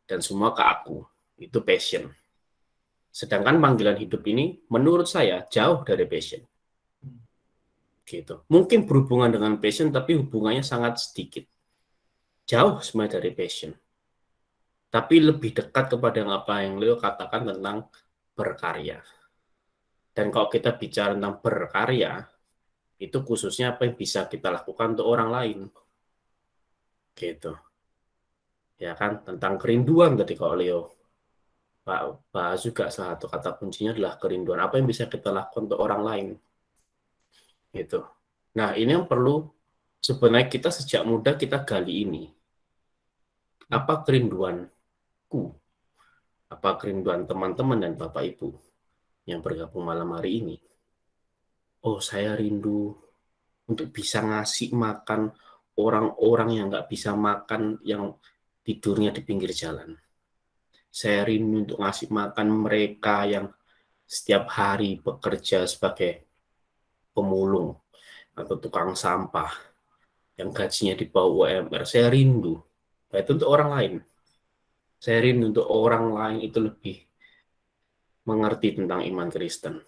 dan semua ke aku. Itu passion. Sedangkan panggilan hidup ini menurut saya jauh dari passion. Gitu. Mungkin berhubungan dengan passion, tapi hubungannya sangat sedikit. Jauh sebenarnya dari passion. tapi lebih dekat kepada apa yang Leo katakan tentang berkarya. Dan kalau kita bicara tentang berkarya, itu khususnya apa yang bisa kita lakukan untuk orang lain. Gitu. Ya kan, tentang kerinduan tadi kalau Leo bahas juga, salah satu kata kuncinya adalah kerinduan. Apa yang bisa kita lakukan untuk orang lain. Gitu. Nah, ini yang perlu sebenarnya kita sejak muda kita gali ini. Apa kerinduanku? Apa kerinduan teman-teman dan Bapak Ibu yang bergabung malam hari ini? Oh, saya rindu untuk bisa ngasih makan orang-orang yang nggak bisa makan, yang tidurnya di pinggir jalan. Saya rindu untuk ngasih makan mereka yang setiap hari bekerja sebagai pemulung atau tukang sampah, yang gajinya di bawah UMR. Saya rindu. Nah, itu untuk orang lain. Saya rindu untuk orang lain itu lebih mengerti tentang iman Kristen.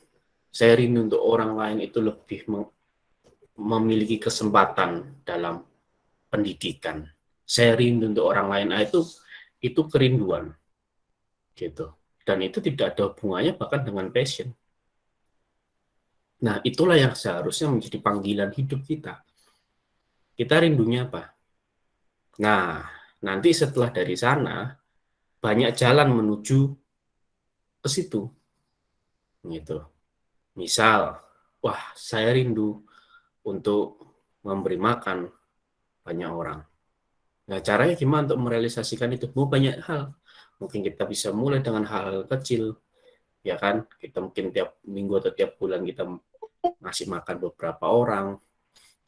Saya rindu untuk orang lain itu lebih memiliki kesempatan dalam pendidikan. Saya rindu untuk orang lain. Nah, itu kerinduan. Gitu. Dan itu tidak ada hubungannya bahkan dengan passion. Nah, itulah yang seharusnya menjadi panggilan hidup kita. Kita rindunya apa? Nah, nanti setelah dari sana, banyak jalan menuju ke situ. Gitu. Misal, wah, saya rindu untuk memberi makan banyak orang. Nah, caranya gimana untuk merealisasikan itu? Banyak hal. Mungkin kita bisa mulai dengan hal-hal kecil, ya kan? Kita mungkin tiap minggu atau tiap bulan kita ngasih makan beberapa orang,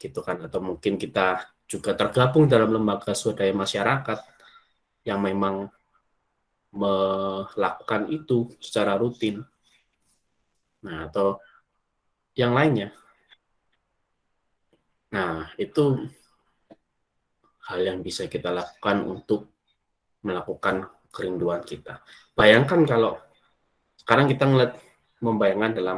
gitu kan? Atau mungkin kita juga tergabung dalam lembaga swadaya masyarakat yang memang melakukan itu secara rutin. Nah, atau yang lainnya. Nah, itu hal yang bisa kita lakukan untuk melakukan kerinduan kita. Bayangkan kalau sekarang kita membayangkan dalam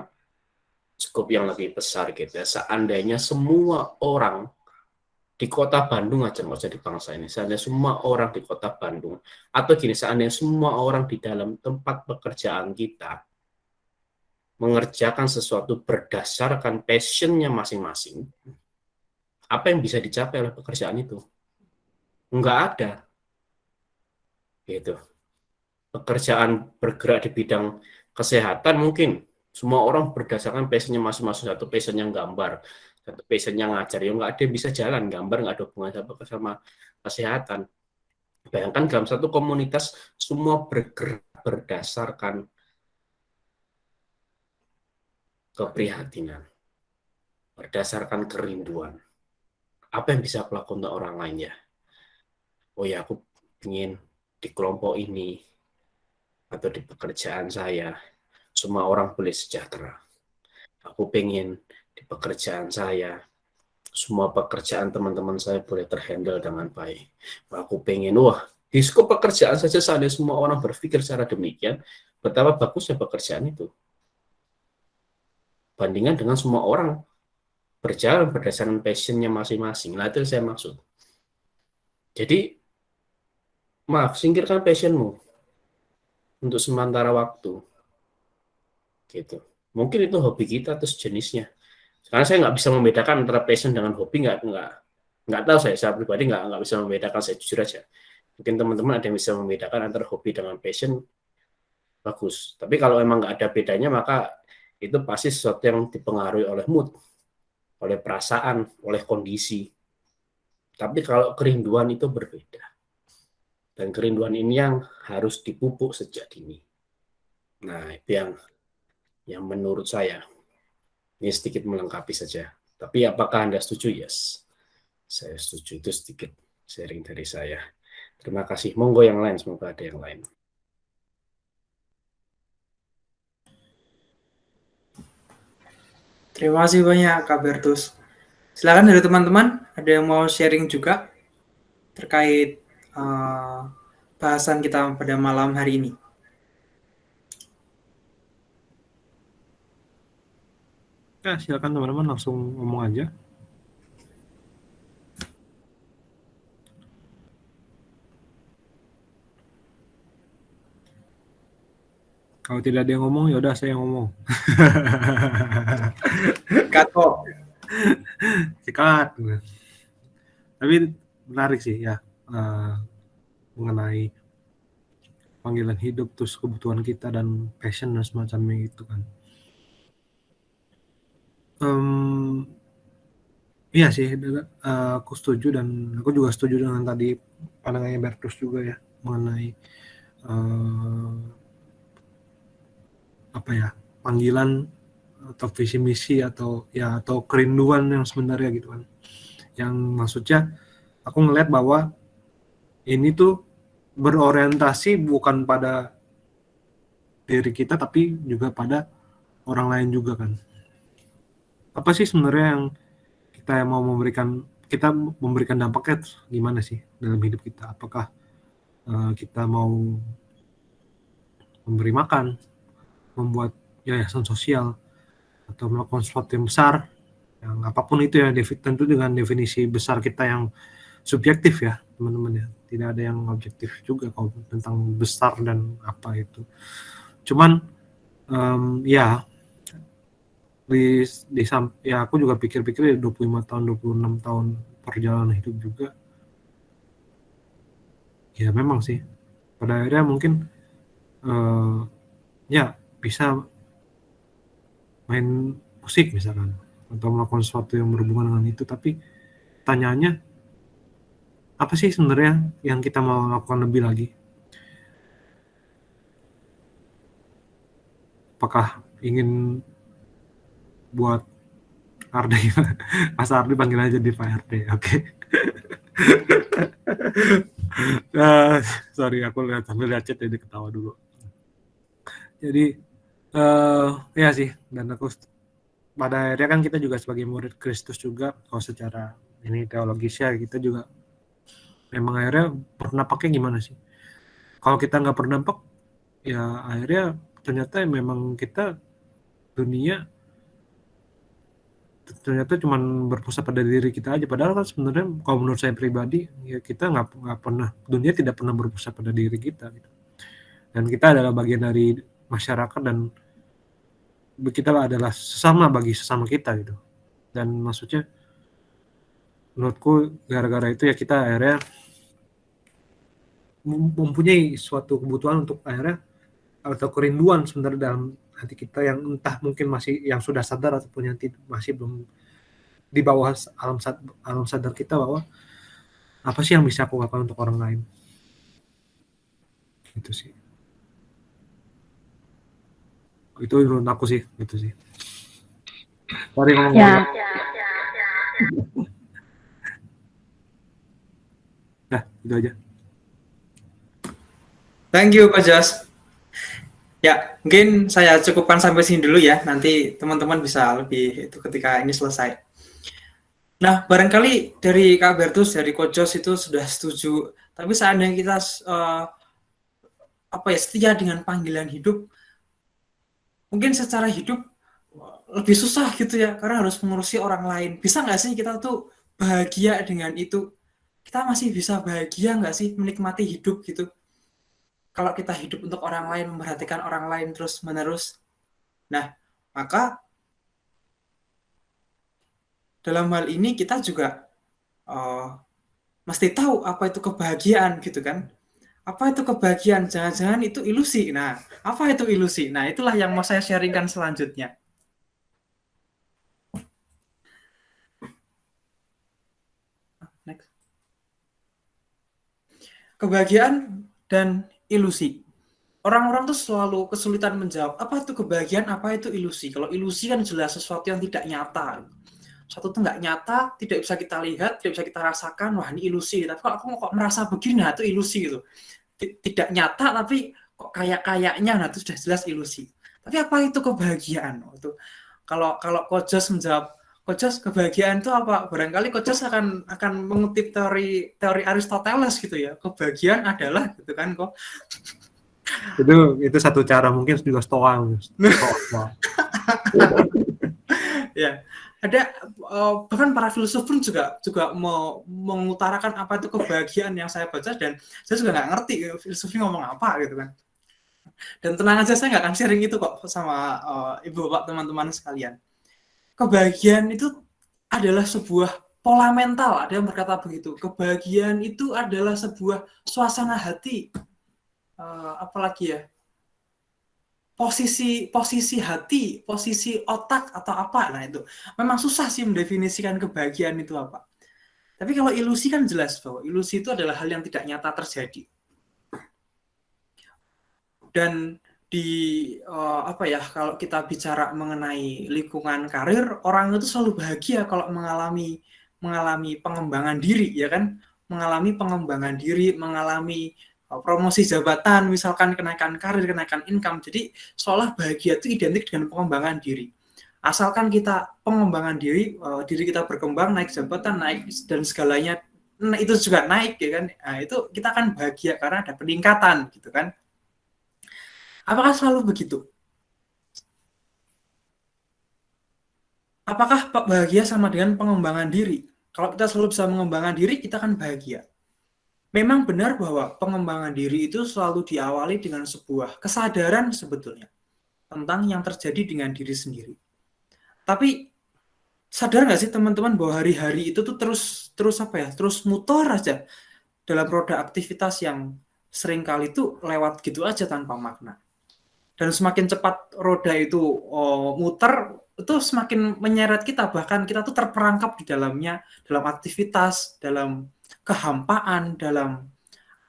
skup yang lebih besar gitu ya, seandainya semua orang di kota Bandung aja, nggak usah di bangsa ini, seandainya semua orang di kota Bandung, atau gini, seandainya semua orang di dalam tempat pekerjaan kita mengerjakan sesuatu berdasarkan passionnya masing-masing, apa yang bisa dicapai oleh pekerjaan itu? Nggak ada. Gitu. Pekerjaan bergerak di bidang kesehatan mungkin semua orang berdasarkan passionnya masing-masing, satu passion yang gambar, satu passion yang ngajar, ya nggak ada yang bisa jalan, gambar nggak ada hubungan sama kesehatan. Bayangkan dalam satu komunitas semua bergerak berdasarkan keprihatinan, berdasarkan kerinduan. Apa yang bisa aku lakukan untuk orang lain ya? Oh ya, aku ingin di kelompok ini atau di pekerjaan saya semua orang boleh sejahtera. Aku pengen di pekerjaan saya semua pekerjaan teman-teman saya boleh terhandle dengan baik. Aku pengen, wah, di skop pekerjaan saja seandainya semua orang berpikir secara demikian, betapa bagusnya pekerjaan itu. Bandingkan dengan semua orang berjalan berdasarkan passionnya masing-masing. Nah, itu yang saya maksud. Jadi, maaf, singkirkan passionmu untuk sementara waktu. Gitu. Mungkin itu hobi kita atau sejenisnya. Karena saya nggak bisa membedakan antara passion dengan hobi, nggak tahu saya pribadi nggak bisa membedakan, saya jujur aja. Mungkin teman-teman ada yang bisa membedakan antara hobi dengan passion, bagus. Tapi kalau emang nggak ada bedanya, maka itu pasti sesuatu yang dipengaruhi oleh mood, oleh perasaan, oleh kondisi. Tapi kalau kerinduan itu berbeda. Dan kerinduan ini yang harus dipupuk sejak dini. Nah, itu yang menurut saya. Ini sedikit melengkapi saja. Tapi apakah Anda setuju? Yes. Saya setuju. Itu sedikit sharing dari saya. Terima kasih. Monggo yang lain. Semoga ada yang lain. Terima kasih banyak Kak Bertus. Silakan dari teman-teman, ada yang mau sharing juga terkait bahasan kita pada malam hari ini. Ya, silakan teman-teman langsung ngomong aja. Kalau tidak ada yang ngomong, ya udah saya yang ngomong. Kato. Sikat. Tapi menarik sih ya, mengenai panggilan hidup, terus kebutuhan kita dan passion dan semacamnya itu kan. Iya sih, aku setuju, dan aku juga setuju dengan tadi pandangannya Bertus juga ya, mengenai apa ya, panggilan atau visi misi atau kerinduan yang sebenarnya gitu kan. Yang maksudnya aku ngelihat bahwa ini tuh berorientasi bukan pada diri kita tapi juga pada orang lain juga kan. Apa sih sebenarnya yang kita mau memberikan dampaknya gimana sih dalam hidup kita? Apakah kita mau memberi makan, membuat yayasan sosial, atau melakukan sesuatu yang besar, yang apapun itu ya, tentu dengan definisi besar kita yang subjektif ya teman-teman ya, tidak ada yang objektif juga kalau tentang besar dan apa itu. Cuman ya aku juga pikir-pikir 25 tahun 26 tahun perjalanan hidup juga, ya memang sih pada akhirnya mungkin ya bisa main musik misalkan atau melakukan sesuatu yang berhubungan dengan itu, tapi tanyanya apa sih sebenarnya yang kita mau lakukan lebih lagi? Apakah ingin buat RD? Mas RD panggil aja di Pak RD, oke. Sorry, aku sambil lihat chat jadi ketawa dulu. Jadi ya sih, dan aku pada akhirnya kan kita juga sebagai murid Kristus juga, kalau secara ini teologisnya kita juga memang akhirnya bernampaknya gimana sih? Kalau kita nggak berdampak, ya akhirnya ternyata memang kita dunia ternyata cuma berpusat pada diri kita aja. Padahal kan sebenarnya kalau menurut saya pribadi, ya kita nggak pernah, dunia tidak pernah berpusat pada diri kita gitu. Dan kita adalah bagian dari masyarakat, dan kita adalah sesama bagi sesama kita gitu. Dan maksudnya menurutku gara-gara itu ya kita akhirnya mempunyai suatu kebutuhan untuk akhirnya, atau kerinduan sebenarnya dalam hati kita yang entah mungkin masih yang sudah sadar ataupun yang masih belum di bawah alam sadar kita, bahwa apa sih yang bisa aku lakukan untuk orang lain. Itu sih. Itu menurut aku sih, gitu sih. Mari ngomong Ya. Nah, itu aja. Thank you, Pak Jas. Ya, mungkin saya cukupkan sampai sini dulu ya. Nanti teman-teman bisa lebih itu ketika ini selesai. Nah, barangkali dari Kak Bertus, dari Coach Jos itu sudah setuju. Tapi seandainya kita setia dengan panggilan hidup, mungkin secara hidup lebih susah gitu ya, karena harus mengurusi orang lain. Bisa nggak sih kita tuh bahagia dengan itu? Kita masih bisa bahagia nggak sih menikmati hidup gitu? Kalau kita hidup untuk orang lain, memperhatikan orang lain terus-menerus. Nah, maka dalam hal ini kita juga mesti tahu apa itu kebahagiaan gitu kan. Apa itu kebahagiaan? Jangan-jangan itu ilusi. Nah, apa itu ilusi? Nah, itulah yang mau saya sharingkan selanjutnya. Next. Kebahagiaan dan ilusi. Orang-orang tuh selalu kesulitan menjawab, apa itu kebahagiaan, apa itu ilusi. Kalau ilusi kan jelas sesuatu yang tidak nyata. Sesuatu itu nggak nyata, tidak bisa kita lihat, tidak bisa kita rasakan, wah ini ilusi. Tapi kalau aku kok merasa begini, nah itu ilusi gitu. Tidak nyata, tapi kok kayaknya, nah itu sudah jelas ilusi. Tapi apa itu kebahagiaan? Itu kalau Coach Jos menjawab, Coach Jos kebahagiaan itu apa? Barangkali Coach Jos akan mengutip teori Aristoteles gitu ya. Kebahagiaan adalah gitu kan kok. Itu satu cara, mungkin juga stoa. Ya, ada bahkan para filsuf pun juga mau mengutarakan apa itu kebahagiaan yang saya baca, dan saya juga nggak ngerti filsuf ini ngomong apa gitu kan. Dan tenang aja, saya nggak akan sharing itu kok sama ibu bapak teman-teman sekalian. Kebahagiaan itu adalah sebuah pola mental. Ada yang berkata begitu. Kebahagiaan itu adalah sebuah suasana hati. Apalagi ya? Posisi hati, posisi otak atau apa. Nah itu memang susah sih mendefinisikan kebahagiaan itu apa. Tapi kalau ilusi kan jelas bahwa ilusi itu adalah hal yang tidak nyata terjadi. Dan apa ya, kalau kita bicara mengenai lingkungan karir, orang itu selalu bahagia kalau mengalami pengembangan diri, ya kan? Mengalami pengembangan diri, mengalami promosi jabatan, misalkan kenaikan karir, kenaikan income. Jadi seolah bahagia itu identik dengan pengembangan diri. Asalkan kita pengembangan diri, diri kita berkembang, naik jabatan, naik dan segalanya, nah, itu juga naik, ya kan? Nah, itu kita akan bahagia karena ada peningkatan, gitu kan? Apakah selalu begitu? Apakah bahagia sama dengan pengembangan diri? Kalau kita selalu bisa mengembangkan diri, kita akan bahagia. Memang benar bahwa pengembangan diri itu selalu diawali dengan sebuah kesadaran sebetulnya tentang yang terjadi dengan diri sendiri. Tapi sadar nggak sih teman-teman bahwa hari-hari itu tuh terus muter aja dalam roda aktivitas yang seringkali itu lewat gitu aja tanpa makna. Dan semakin cepat roda itu muter, itu semakin menyeret kita, bahkan kita tuh terperangkap di dalamnya, dalam aktivitas, dalam kehampaan, dalam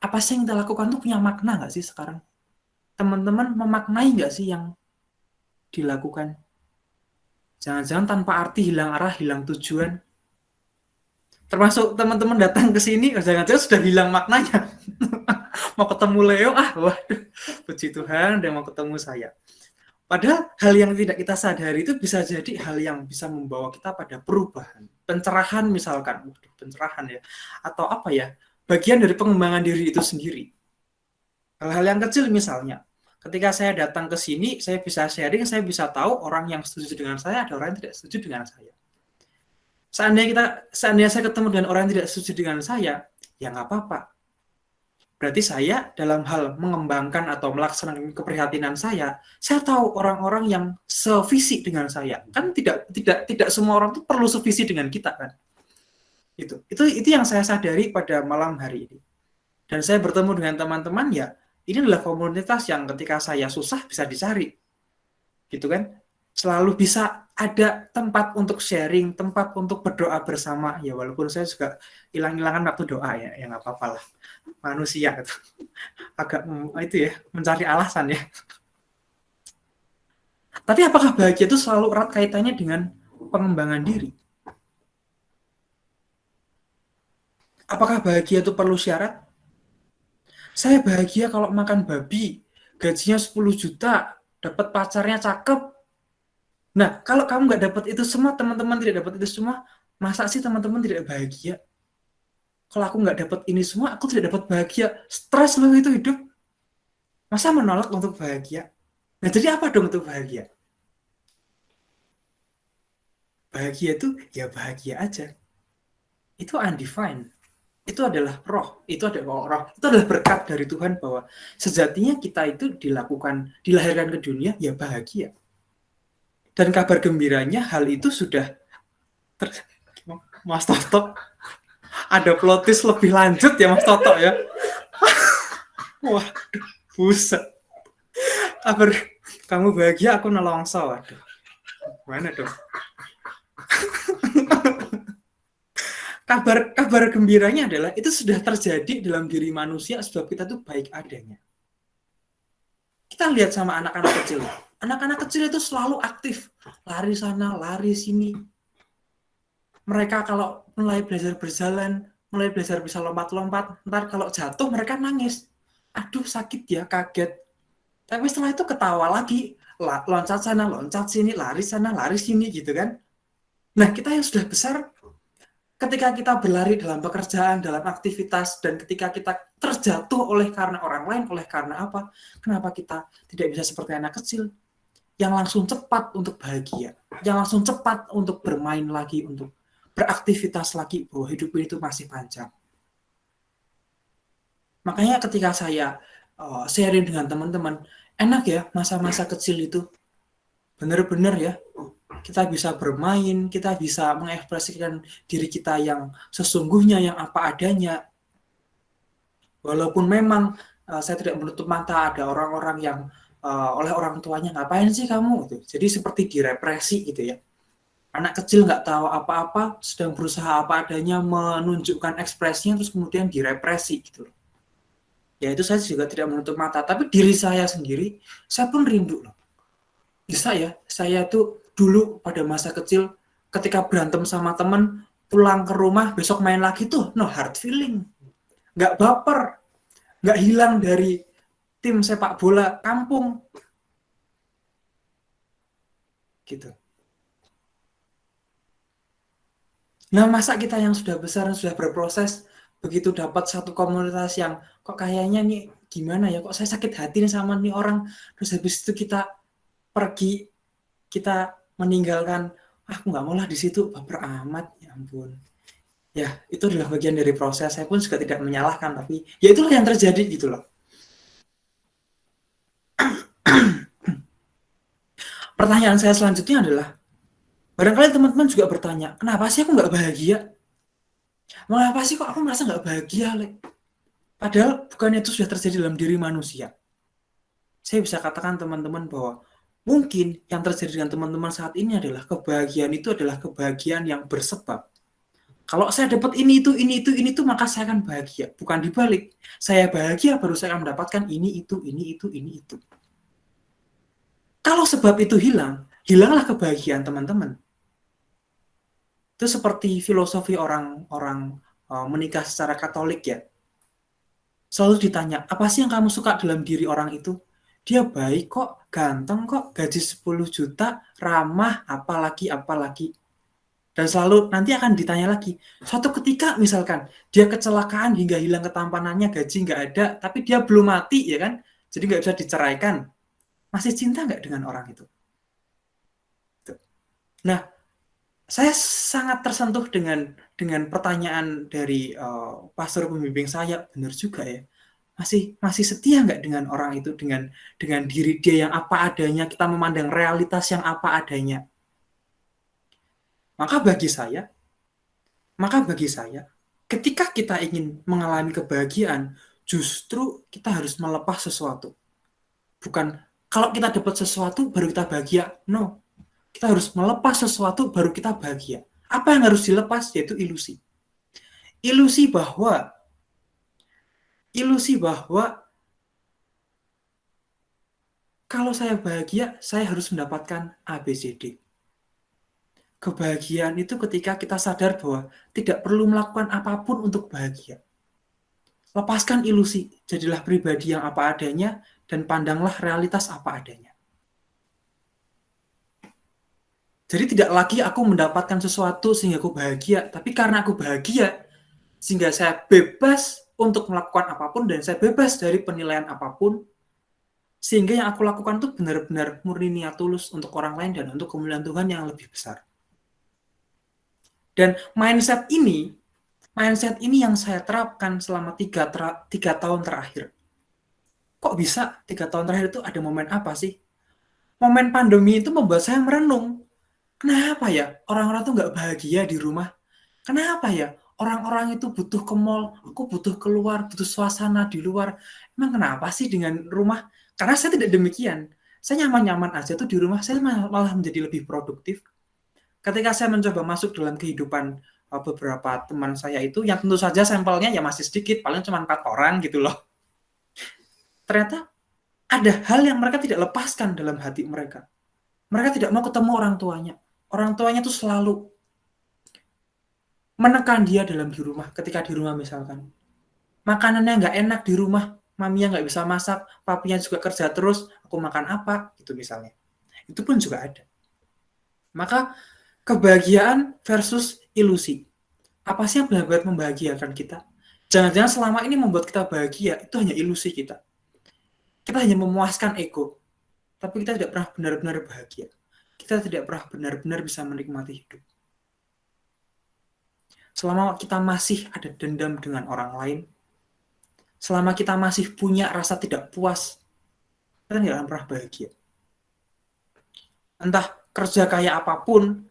apa sih yang kita lakukan tuh punya makna nggak sih sekarang? Teman-teman memaknai nggak sih yang dilakukan? Jangan-jangan tanpa arti, hilang arah, hilang tujuan. Termasuk teman-teman datang ke sini, jangan-jangan sudah hilang maknanya. Mau ketemu Leo, waduh, puji Tuhan, dia mau ketemu saya. Padahal hal yang tidak kita sadari itu bisa jadi hal yang bisa membawa kita pada perubahan. Pencerahan misalkan, pencerahan ya. Atau apa ya, bagian dari pengembangan diri itu sendiri. Hal-hal yang kecil misalnya, ketika saya datang ke sini, saya bisa sharing, saya bisa tahu orang yang setuju dengan saya, ada orang yang tidak setuju dengan saya. Seandainya saya ketemu dengan orang yang tidak setuju dengan saya, ya nggak apa-apa. Berarti saya dalam hal mengembangkan atau melaksanakan keprihatinan saya tahu orang-orang yang sevisi dengan saya. Kan tidak semua orang itu perlu sevisi dengan kita kan. Itu yang saya sadari pada malam hari ini. Dan saya bertemu dengan teman-teman, ya ini adalah komunitas yang ketika saya susah bisa dicari. Gitu kan? Selalu bisa ada tempat untuk sharing, tempat untuk berdoa bersama. Ya walaupun saya juga hilang-hilangan waktu doa ya nggak apa-apa lah. Manusia gitu. Agak itu ya, mencari alasan ya. Tapi apakah bahagia itu selalu erat kaitannya dengan pengembangan diri? Apakah bahagia itu perlu syarat? Saya bahagia kalau makan babi, gajinya 10 juta, dapat pacarnya cakep. Nah, kalau kamu nggak dapat itu semua, teman-teman tidak dapat itu semua, masa sih teman-teman tidak bahagia? Kalau aku nggak dapat ini semua, aku tidak dapat bahagia. Stres loh itu hidup. Masa menolak untuk bahagia? Nah, jadi apa dong untuk bahagia? Bahagia itu ya bahagia aja. Itu undefined. Itu adalah roh. Itu adalah berkat dari Tuhan bahwa sejatinya kita itu dilahirkan ke dunia ya bahagia. Dan kabar gembiranya hal itu sudah Mas Toto ada plot twist lebih lanjut ya Mas Toto ya. Waduh, buset. Kabar kamu bahagia, aku nelongso. Waduh. Mana dong? Kabar gembiranya adalah itu sudah terjadi dalam diri manusia sebab kita tuh baik adanya. Kita lihat sama anak-anak kecil. Anak-anak kecil itu selalu aktif. Lari sana, lari sini. Mereka kalau mulai belajar berjalan, mulai belajar bisa lompat-lompat, ntar kalau jatuh mereka nangis. Aduh sakit ya, kaget. Tapi setelah itu ketawa lagi. Loncat sana, loncat sini, lari sana, lari sini gitu kan. Nah kita yang sudah besar, ketika kita berlari dalam pekerjaan, dalam aktivitas, dan ketika kita terjatuh oleh karena orang lain, oleh karena apa? Kenapa kita tidak bisa seperti anak kecil? Yang langsung cepat untuk bahagia, yang langsung cepat untuk bermain lagi, untuk beraktivitas lagi, bahwa hidup ini itu masih panjang. Makanya ketika saya sharing dengan teman-teman. Enak ya masa-masa kecil itu. Bener-bener ya. Kita bisa bermain, kita bisa mengekspresikan diri kita yang sesungguhnya, yang apa adanya. Walaupun memang saya tidak menutup mata ada orang-orang yang oleh orang tuanya, ngapain sih kamu? Gitu. Jadi seperti direpresi gitu ya. Anak kecil nggak tahu apa-apa, sedang berusaha apa adanya menunjukkan ekspresinya, terus kemudian direpresi gitu loh. Ya itu saya juga tidak menutup mata, tapi diri saya sendiri, saya pun rindu loh. Bisa ya, saya tuh dulu pada masa kecil, ketika berantem sama temen, pulang ke rumah, besok main lagi tuh, no hard feeling. Nggak baper, nggak hilang dari tim sepak bola kampung. Gitu. Nah, masa kita yang sudah besar, sudah berproses, begitu dapat satu komunitas yang kok kayaknya nih gimana ya, kok saya sakit hati nih sama nih orang, terus habis itu kita pergi, kita meninggalkan, aku nggak mau lah di situ, baper amat, ya ampun. Ya, itu adalah bagian dari proses, saya pun juga tidak menyalahkan, tapi ya itulah yang terjadi gitu loh. Pertanyaan saya selanjutnya adalah, barangkali teman-teman juga bertanya, kenapa sih aku nggak bahagia? Mengapa sih kok aku merasa nggak bahagia, Le? Padahal bukannya itu sudah terjadi dalam diri manusia. Saya bisa katakan teman-teman bahwa mungkin yang terjadi dengan teman-teman saat ini adalah kebahagiaan itu adalah kebahagiaan yang bersebab. Kalau saya dapat ini itu, maka saya akan bahagia. Bukan dibalik. Saya bahagia baru saya akan mendapatkan ini itu. Kalau sebab itu hilang, hilanglah kebahagiaan teman-teman. Itu seperti filosofi orang-orang menikah secara Katolik ya. Selalu ditanya, apa sih yang kamu suka dalam diri orang itu? Dia baik kok, ganteng kok, gaji 10 juta, ramah, apalagi. Dan selalu nanti akan ditanya lagi, suatu ketika misalkan dia kecelakaan hingga hilang ketampanannya, gaji nggak ada, tapi dia belum mati ya kan, jadi nggak bisa diceraikan. Masih cinta nggak dengan orang itu? Nah, saya sangat tersentuh dengan pertanyaan dari pastor pembimbing saya, benar juga ya. Masih setia nggak dengan orang itu, dengan diri dia yang apa adanya, kita memandang realitas yang apa adanya. Maka bagi saya, ketika kita ingin mengalami kebahagiaan, justru kita harus melepas sesuatu. Bukan kalau kita dapat sesuatu baru kita bahagia. No. Kita harus melepas sesuatu baru kita bahagia. Apa yang harus dilepas? Yaitu ilusi. Ilusi bahwa kalau saya bahagia, saya harus mendapatkan ABCD. Kebahagiaan itu ketika kita sadar bahwa tidak perlu melakukan apapun untuk bahagia. Lepaskan ilusi, jadilah pribadi yang apa adanya, dan pandanglah realitas apa adanya. Jadi tidak lagi aku mendapatkan sesuatu sehingga aku bahagia, tapi karena aku bahagia, sehingga saya bebas untuk melakukan apapun, dan saya bebas dari penilaian apapun, sehingga yang aku lakukan itu benar-benar murni niat tulus untuk orang lain dan untuk kemuliaan Tuhan yang lebih besar. Dan mindset ini yang saya terapkan selama 3 tahun terakhir. Kok bisa 3 tahun terakhir itu ada momen apa sih? Momen pandemi itu membuat saya merenung. Kenapa ya orang-orang tuh nggak bahagia di rumah? Kenapa ya orang-orang itu butuh ke mall, aku butuh keluar, butuh suasana di luar. Emang kenapa sih dengan rumah? Karena saya tidak demikian. Saya nyaman-nyaman aja tuh di rumah, saya malah menjadi lebih produktif. Ketika saya mencoba masuk dalam kehidupan beberapa teman saya itu, yang tentu saja sampelnya ya masih sedikit, paling cuma 4 orang gitu loh. Ternyata ada hal yang mereka tidak lepaskan dalam hati mereka. Mereka tidak mau ketemu orang tuanya. Orang tuanya tuh selalu menekan dia dalam di rumah, ketika di rumah misalkan. Makanannya nggak enak di rumah, maminya nggak bisa masak, papinya juga kerja terus, aku makan apa, gitu misalnya. Itu pun juga ada. Maka kebahagiaan versus ilusi. Apa sih yang benar-benar membahagiakan kita? Jangan-jangan selama ini membuat kita bahagia, itu hanya ilusi kita. Kita hanya memuaskan ego, tapi kita tidak pernah benar-benar bahagia. Kita tidak pernah benar-benar bisa menikmati hidup. Selama kita masih ada dendam dengan orang lain, selama kita masih punya rasa tidak puas, kita tidak akan pernah bahagia. Entah kerja kayak apapun,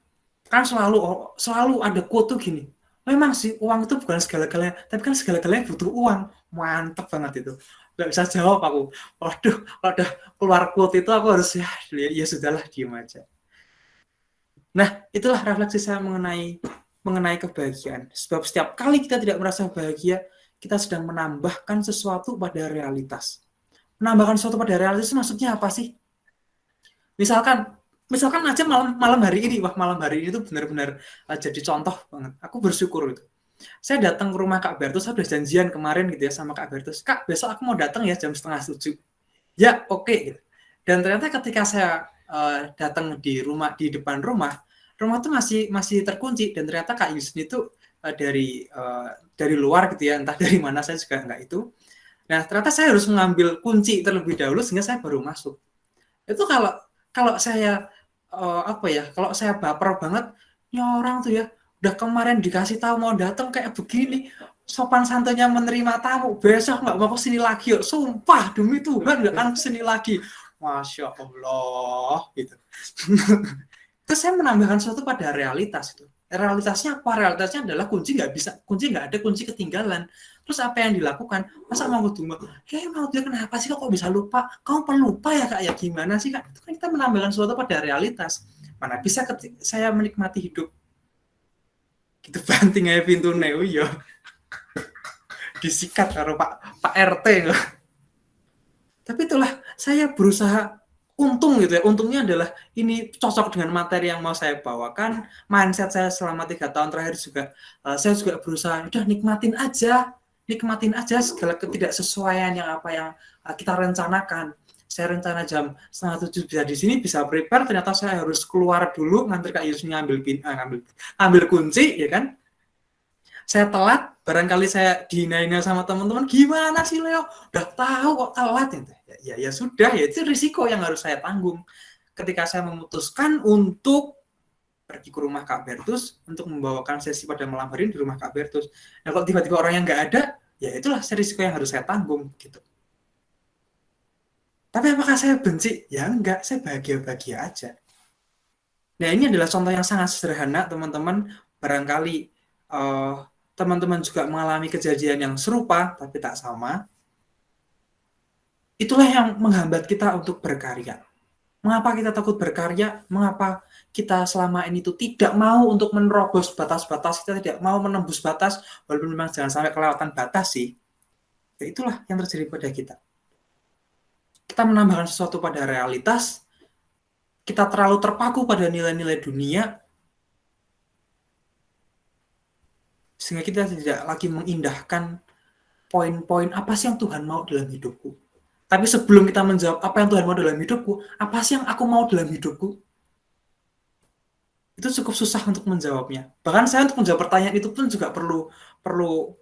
kan selalu ada quote tuh gini, memang sih uang itu bukan segala-galanya, tapi kan segala-galanya butuh uang. Mantep banget itu. Nggak bisa jawab aku. Waduh, kalau udah keluar quote itu aku harus ya sudahlah, diem aja. Nah, itulah refleksi saya mengenai kebahagiaan. Sebab setiap kali kita tidak merasa bahagia, kita sedang menambahkan sesuatu pada realitas. Menambahkan sesuatu pada realitas itu maksudnya apa sih? Misalkan aja malam hari ini, malam hari ini tuh benar-benar jadi contoh banget. Aku bersyukur itu. Saya datang ke rumah Kak Bertus, saya udah janjian kemarin gitu ya sama Kak Bertus. Kak, besok aku mau datang ya jam 6:30. Ya, oke. Gitu. Dan ternyata ketika saya datang di depan rumah tuh masih terkunci, dan ternyata Kak Yusni itu dari luar gitu ya, entah dari mana, saya juga nggak itu. Nah, ternyata saya harus mengambil kunci terlebih dahulu sehingga saya baru masuk. Itu kalau saya kalau saya baper banget, ini orang tuh ya udah kemarin dikasih tahu mau datang kayak begini, sopan santunya menerima tamu, besok nggak mau kesini lagi, yuk. Sumpah demi Tuhan nggak akan kesini lagi. Masya Allah gitu. Terus saya menambahkan sesuatu pada realitas itu. Realitasnya apa? Realitasnya adalah kunci nggak ada, kunci ketinggalan. Terus apa yang dilakukan? Masa mau ketemu? Mau dia kenapa sih kok bisa lupa? Kamu pelupa ya Kak? Ya gimana sih Kak? Itu kan kita menambahkan sesuatu pada realitas. Mana bisa saya menikmati hidup? Gitu banting aja pintu ya. Disikat karo Pak RT. Tapi itulah saya berusaha untung gitu ya. Untungnya adalah ini cocok dengan materi yang mau saya bawakan. Mindset saya selama 3 tahun terakhir juga saya juga berusaha udah nikmatin aja segala ketidaksesuaian yang apa yang kita rencanakan. Saya rencana jam 6:30 bisa di sini, bisa prepare, ternyata saya harus keluar dulu nganter Kak Yusni ngambil kunci ya kan. Saya telat, barangkali saya dihina-hina sama teman-teman, gimana sih Leo? Udah tahu kok telat ya sudah, ya itu risiko yang harus saya tanggung. Ketika saya memutuskan untuk pergi ke rumah Kak Bertus untuk membawakan sesi pada malam hari di rumah Kak Bertus. Nah, kalau tiba-tiba orang yang nggak ada, ya itulah risiko yang harus saya tanggung gitu. Tapi apakah saya benci? Ya enggak, saya bahagia-bahagia aja. Nah, ini adalah contoh yang sangat sederhana, teman-teman. Barangkali teman-teman juga mengalami kejadian yang serupa, tapi tak sama. Itulah yang menghambat kita untuk berkarya. Mengapa kita takut berkarya? Mengapa kita selama ini tuh tidak mau untuk menerobos batas-batas, kita tidak mau menembus batas, walaupun memang jangan sampai kelewatan batas sih. Ya, itulah yang terjadi pada kita. Kita menambahkan sesuatu pada realitas, kita terlalu terpaku pada nilai-nilai dunia, sehingga kita tidak lagi mengindahkan poin-poin apa sih yang Tuhan mau dalam hidupku. Tapi sebelum kita menjawab apa yang Tuhan mau dalam hidupku, apa sih yang aku mau dalam hidupku, itu cukup susah untuk menjawabnya. Bahkan saya untuk menjawab pertanyaan itu pun juga perlu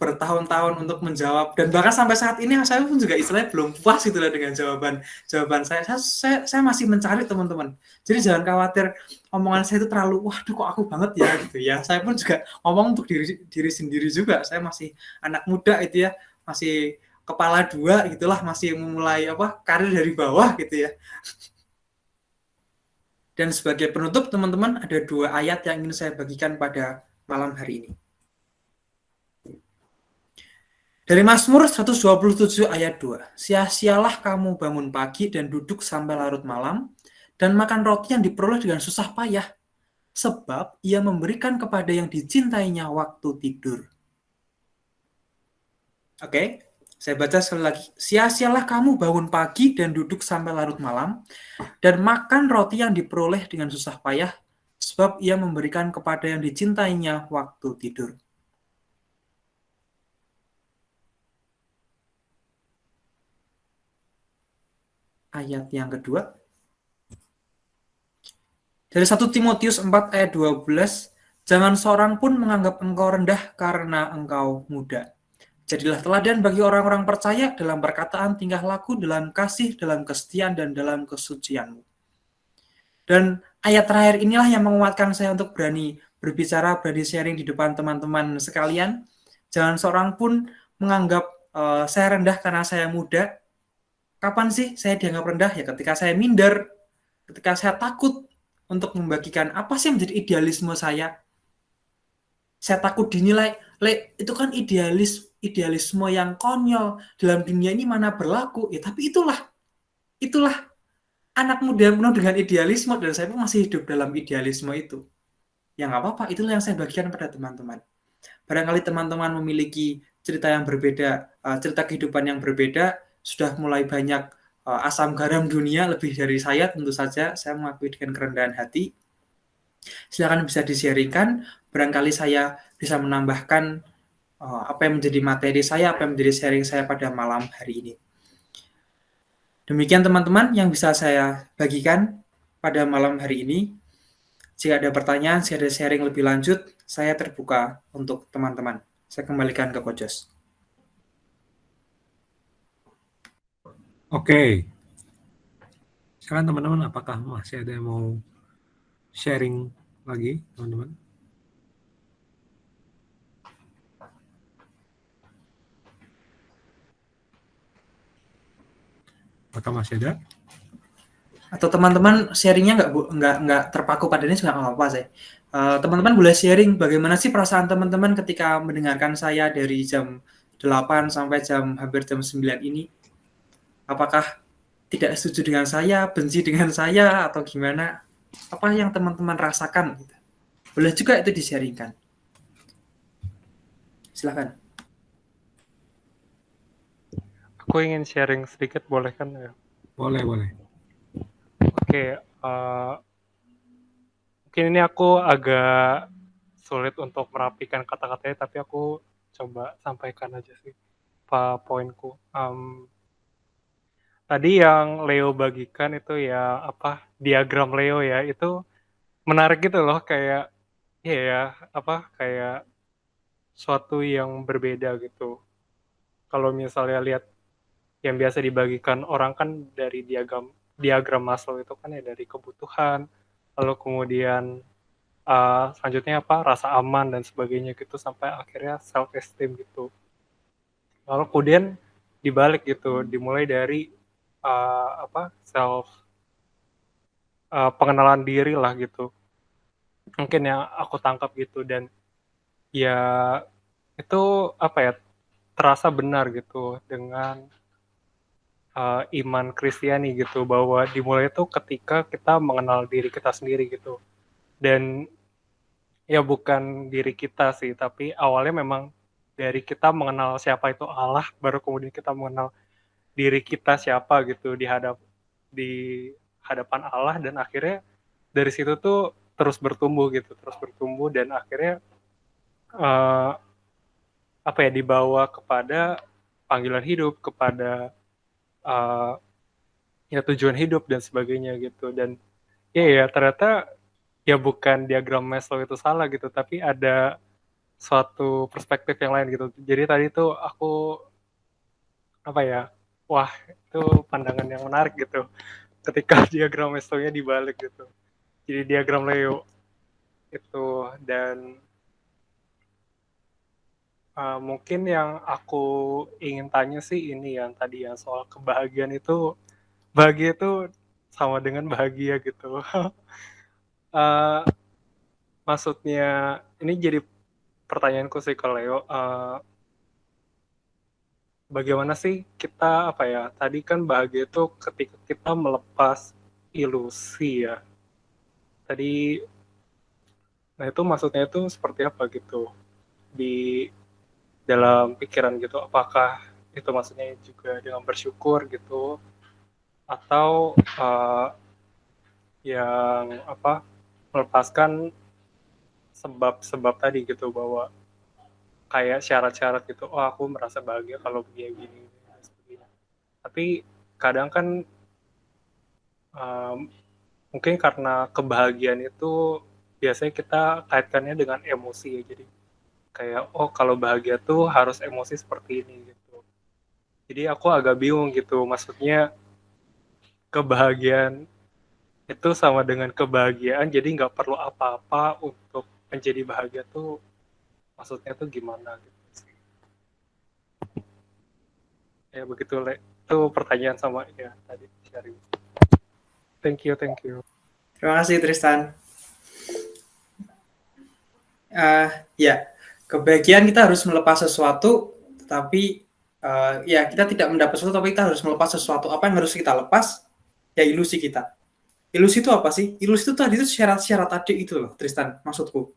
bertahun-tahun untuk menjawab, dan bahkan sampai saat ini saya pun juga istilahnya belum puas gitu lah dengan jawaban saya masih mencari, teman-teman. Jadi jangan khawatir omongan saya itu terlalu waduh kok aku banget ya gitu ya. Saya pun juga ngomong untuk diri sendiri juga. Saya masih anak muda itu ya, masih kepala 2 gitulah, masih memulai karir dari bawah gitu ya. Dan sebagai penutup, teman-teman, ada 2 ayat yang ingin saya bagikan pada malam hari ini. Dari Mazmur 127 ayat 2. Sia-sialah kamu bangun pagi dan duduk sampai larut malam, dan makan roti yang diperoleh dengan susah payah, sebab ia memberikan kepada yang dicintainya waktu tidur. Oke, saya baca sekali lagi. Sia-sialah kamu bangun pagi dan duduk sampai larut malam, dan makan roti yang diperoleh dengan susah payah, sebab ia memberikan kepada yang dicintainya waktu tidur. Ayat yang kedua. Dari 1 Timotius 4 ayat 12, jangan seorang pun menganggap engkau rendah karena engkau muda. Jadilah teladan bagi orang-orang percaya dalam perkataan, tingkah laku, dalam kasih, dalam kesetiaan, dan dalam kesucianmu. Dan ayat terakhir inilah yang menguatkan saya untuk berani berbicara, berani sharing di depan teman-teman sekalian. Jangan seorang pun menganggap saya rendah karena saya muda. Kapan sih saya dianggap rendah? Ya ketika saya minder, ketika saya takut untuk membagikan apa sih yang menjadi idealisme saya. Saya takut dinilai, itu kan idealisme yang konyol. Dalam dunia ini mana berlaku? Ya tapi itulah anak muda yang penuh dengan idealisme, dan saya pun masih hidup dalam idealisme itu. Ya nggak apa-apa, itulah yang saya bagikan pada teman-teman. Barangkali teman-teman memiliki cerita yang berbeda, cerita kehidupan yang berbeda, sudah mulai banyak asam garam dunia lebih dari saya, tentu saja saya mengakui dengan kerendahan hati. Silakan bisa di-sharingkan, barangkali saya bisa menambahkan apa yang menjadi materi saya, apa yang menjadi sharing saya pada malam hari ini. Demikian teman-teman yang bisa saya bagikan pada malam hari ini. Jika ada pertanyaan, jika ada sharing lebih lanjut, saya terbuka untuk teman-teman. Saya kembalikan ke Coach Jos. Oke. Sekarang teman-teman, apakah masih ada yang mau sharing lagi, teman-teman? Apakah masih ada? Atau teman-teman sharingnya nggak terpaku pada ini juga nggak apa-apa sih. Teman-teman boleh sharing bagaimana sih perasaan teman-teman ketika mendengarkan saya dari jam 8 sampai hampir jam 9 ini. Apakah tidak setuju dengan saya, benci dengan saya, atau gimana? Apa yang teman-teman rasakan? Boleh juga itu di-sharingkan. Silakan. Aku ingin sharing sedikit, boleh kan ya? Boleh. Oke, mungkin ini aku agak sulit untuk merapikan kata-katanya, tapi aku coba sampaikan aja sih poinku. Tadi yang Leo bagikan itu ya diagram Leo ya, itu menarik gitu loh, kayak kayak suatu yang berbeda gitu. Kalau misalnya lihat yang biasa dibagikan orang kan dari diagram Maslow itu kan ya dari kebutuhan, lalu kemudian selanjutnya rasa aman dan sebagainya gitu, sampai akhirnya self esteem gitu. Lalu kemudian dibalik gitu, dimulai dari self pengenalan diri lah gitu, mungkin yang aku tangkap gitu. Dan ya itu terasa benar gitu dengan iman Kristiani gitu, bahwa dimulai itu ketika kita mengenal diri kita sendiri gitu. Dan ya bukan diri kita sih, tapi awalnya memang dari kita mengenal siapa itu Allah, baru kemudian kita mengenal diri kita siapa gitu di hadapan Allah, dan akhirnya dari situ tuh terus bertumbuh dan akhirnya dibawa kepada panggilan hidup, kepada tujuan hidup dan sebagainya gitu. Dan ya ternyata ya bukan diagram Maslow itu salah gitu, tapi ada suatu perspektif yang lain gitu. Jadi tadi tuh aku wah, itu pandangan yang menarik gitu ketika diagram Maslow-nya dibalik gitu. Jadi diagram Leo itu. Dan mungkin yang aku ingin tanya sih ini yang tadi yang soal kebahagiaan itu, bahagia itu sama dengan bahagia gitu. Maksudnya ini jadi pertanyaanku sih ke Leo, bagaimana sih kita tadi kan bahagia itu ketika kita melepas ilusi ya tadi. Nah itu maksudnya itu seperti apa gitu di dalam pikiran gitu, apakah itu maksudnya juga dengan bersyukur gitu, atau yang melepaskan sebab-sebab tadi gitu, bahwa kayak syarat-syarat gitu, aku merasa bahagia kalau begini dan sebagainya. Tapi kadang kan mungkin karena kebahagiaan itu biasanya kita kaitkannya dengan emosi ya, jadi kayak kalau bahagia tuh harus emosi seperti ini gitu. Jadi aku agak bingung gitu, maksudnya kebahagiaan itu sama dengan kebahagiaan, jadi nggak perlu apa-apa untuk menjadi bahagia tuh, maksudnya tuh gimana gitu sih. Ya begitu Le. Itu pertanyaan sama ya tadi sharing. Thank you. Terima kasih Tristan. Ya, kebahagiaan kita harus melepas sesuatu, tetapi ya kita tidak mendapat sesuatu, tapi kita harus melepas sesuatu. Apa yang harus kita lepas? Ya ilusi kita. Ilusi itu apa sih? Ilusi itu tadi itu syarat-syarat tadi itu loh, Tristan, maksudku.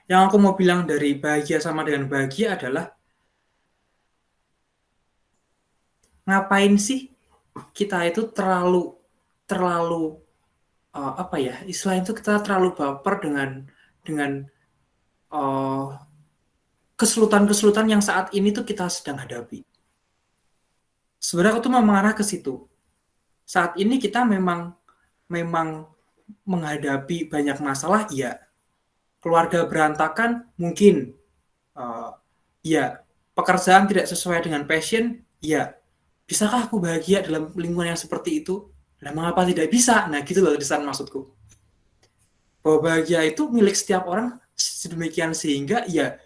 Yang aku mau bilang dari bahagia sama dengan bahagia adalah ngapain sih kita itu terlalu apa ya? Istilah itu kita terlalu baper dengan kesulitan-kesulitan yang saat ini tuh kita sedang hadapi. Sebenarnya aku tuh mau mengarah ke situ. Saat ini kita memang menghadapi banyak masalah, ya. Keluarga berantakan, mungkin. Ya. Pekerjaan tidak sesuai dengan passion, ya. Bisakah aku bahagia dalam lingkungan yang seperti itu? Nah, mengapa tidak bisa? Nah, gitu loh desain maksudku. Bahwa bahagia itu milik setiap orang sedemikian sehingga, ya,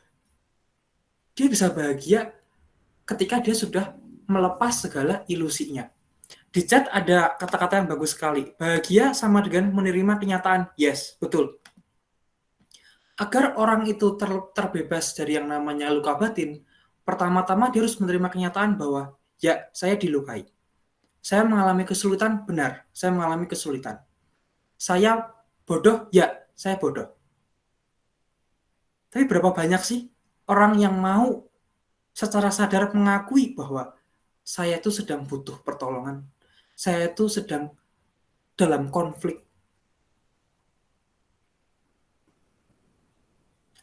dia bisa bahagia ketika dia sudah melepas segala ilusinya. Di chat ada kata-kata yang bagus sekali. Bahagia sama dengan menerima kenyataan. Yes, betul. Agar orang itu terbebas dari yang namanya luka batin, pertama-tama dia harus menerima kenyataan bahwa, ya, saya dilukai. Saya mengalami kesulitan, benar. Saya mengalami kesulitan. Saya bodoh, ya, saya bodoh. Tapi berapa banyak sih orang yang mau secara sadar mengakui bahwa saya itu sedang butuh pertolongan. Saya itu sedang dalam konflik.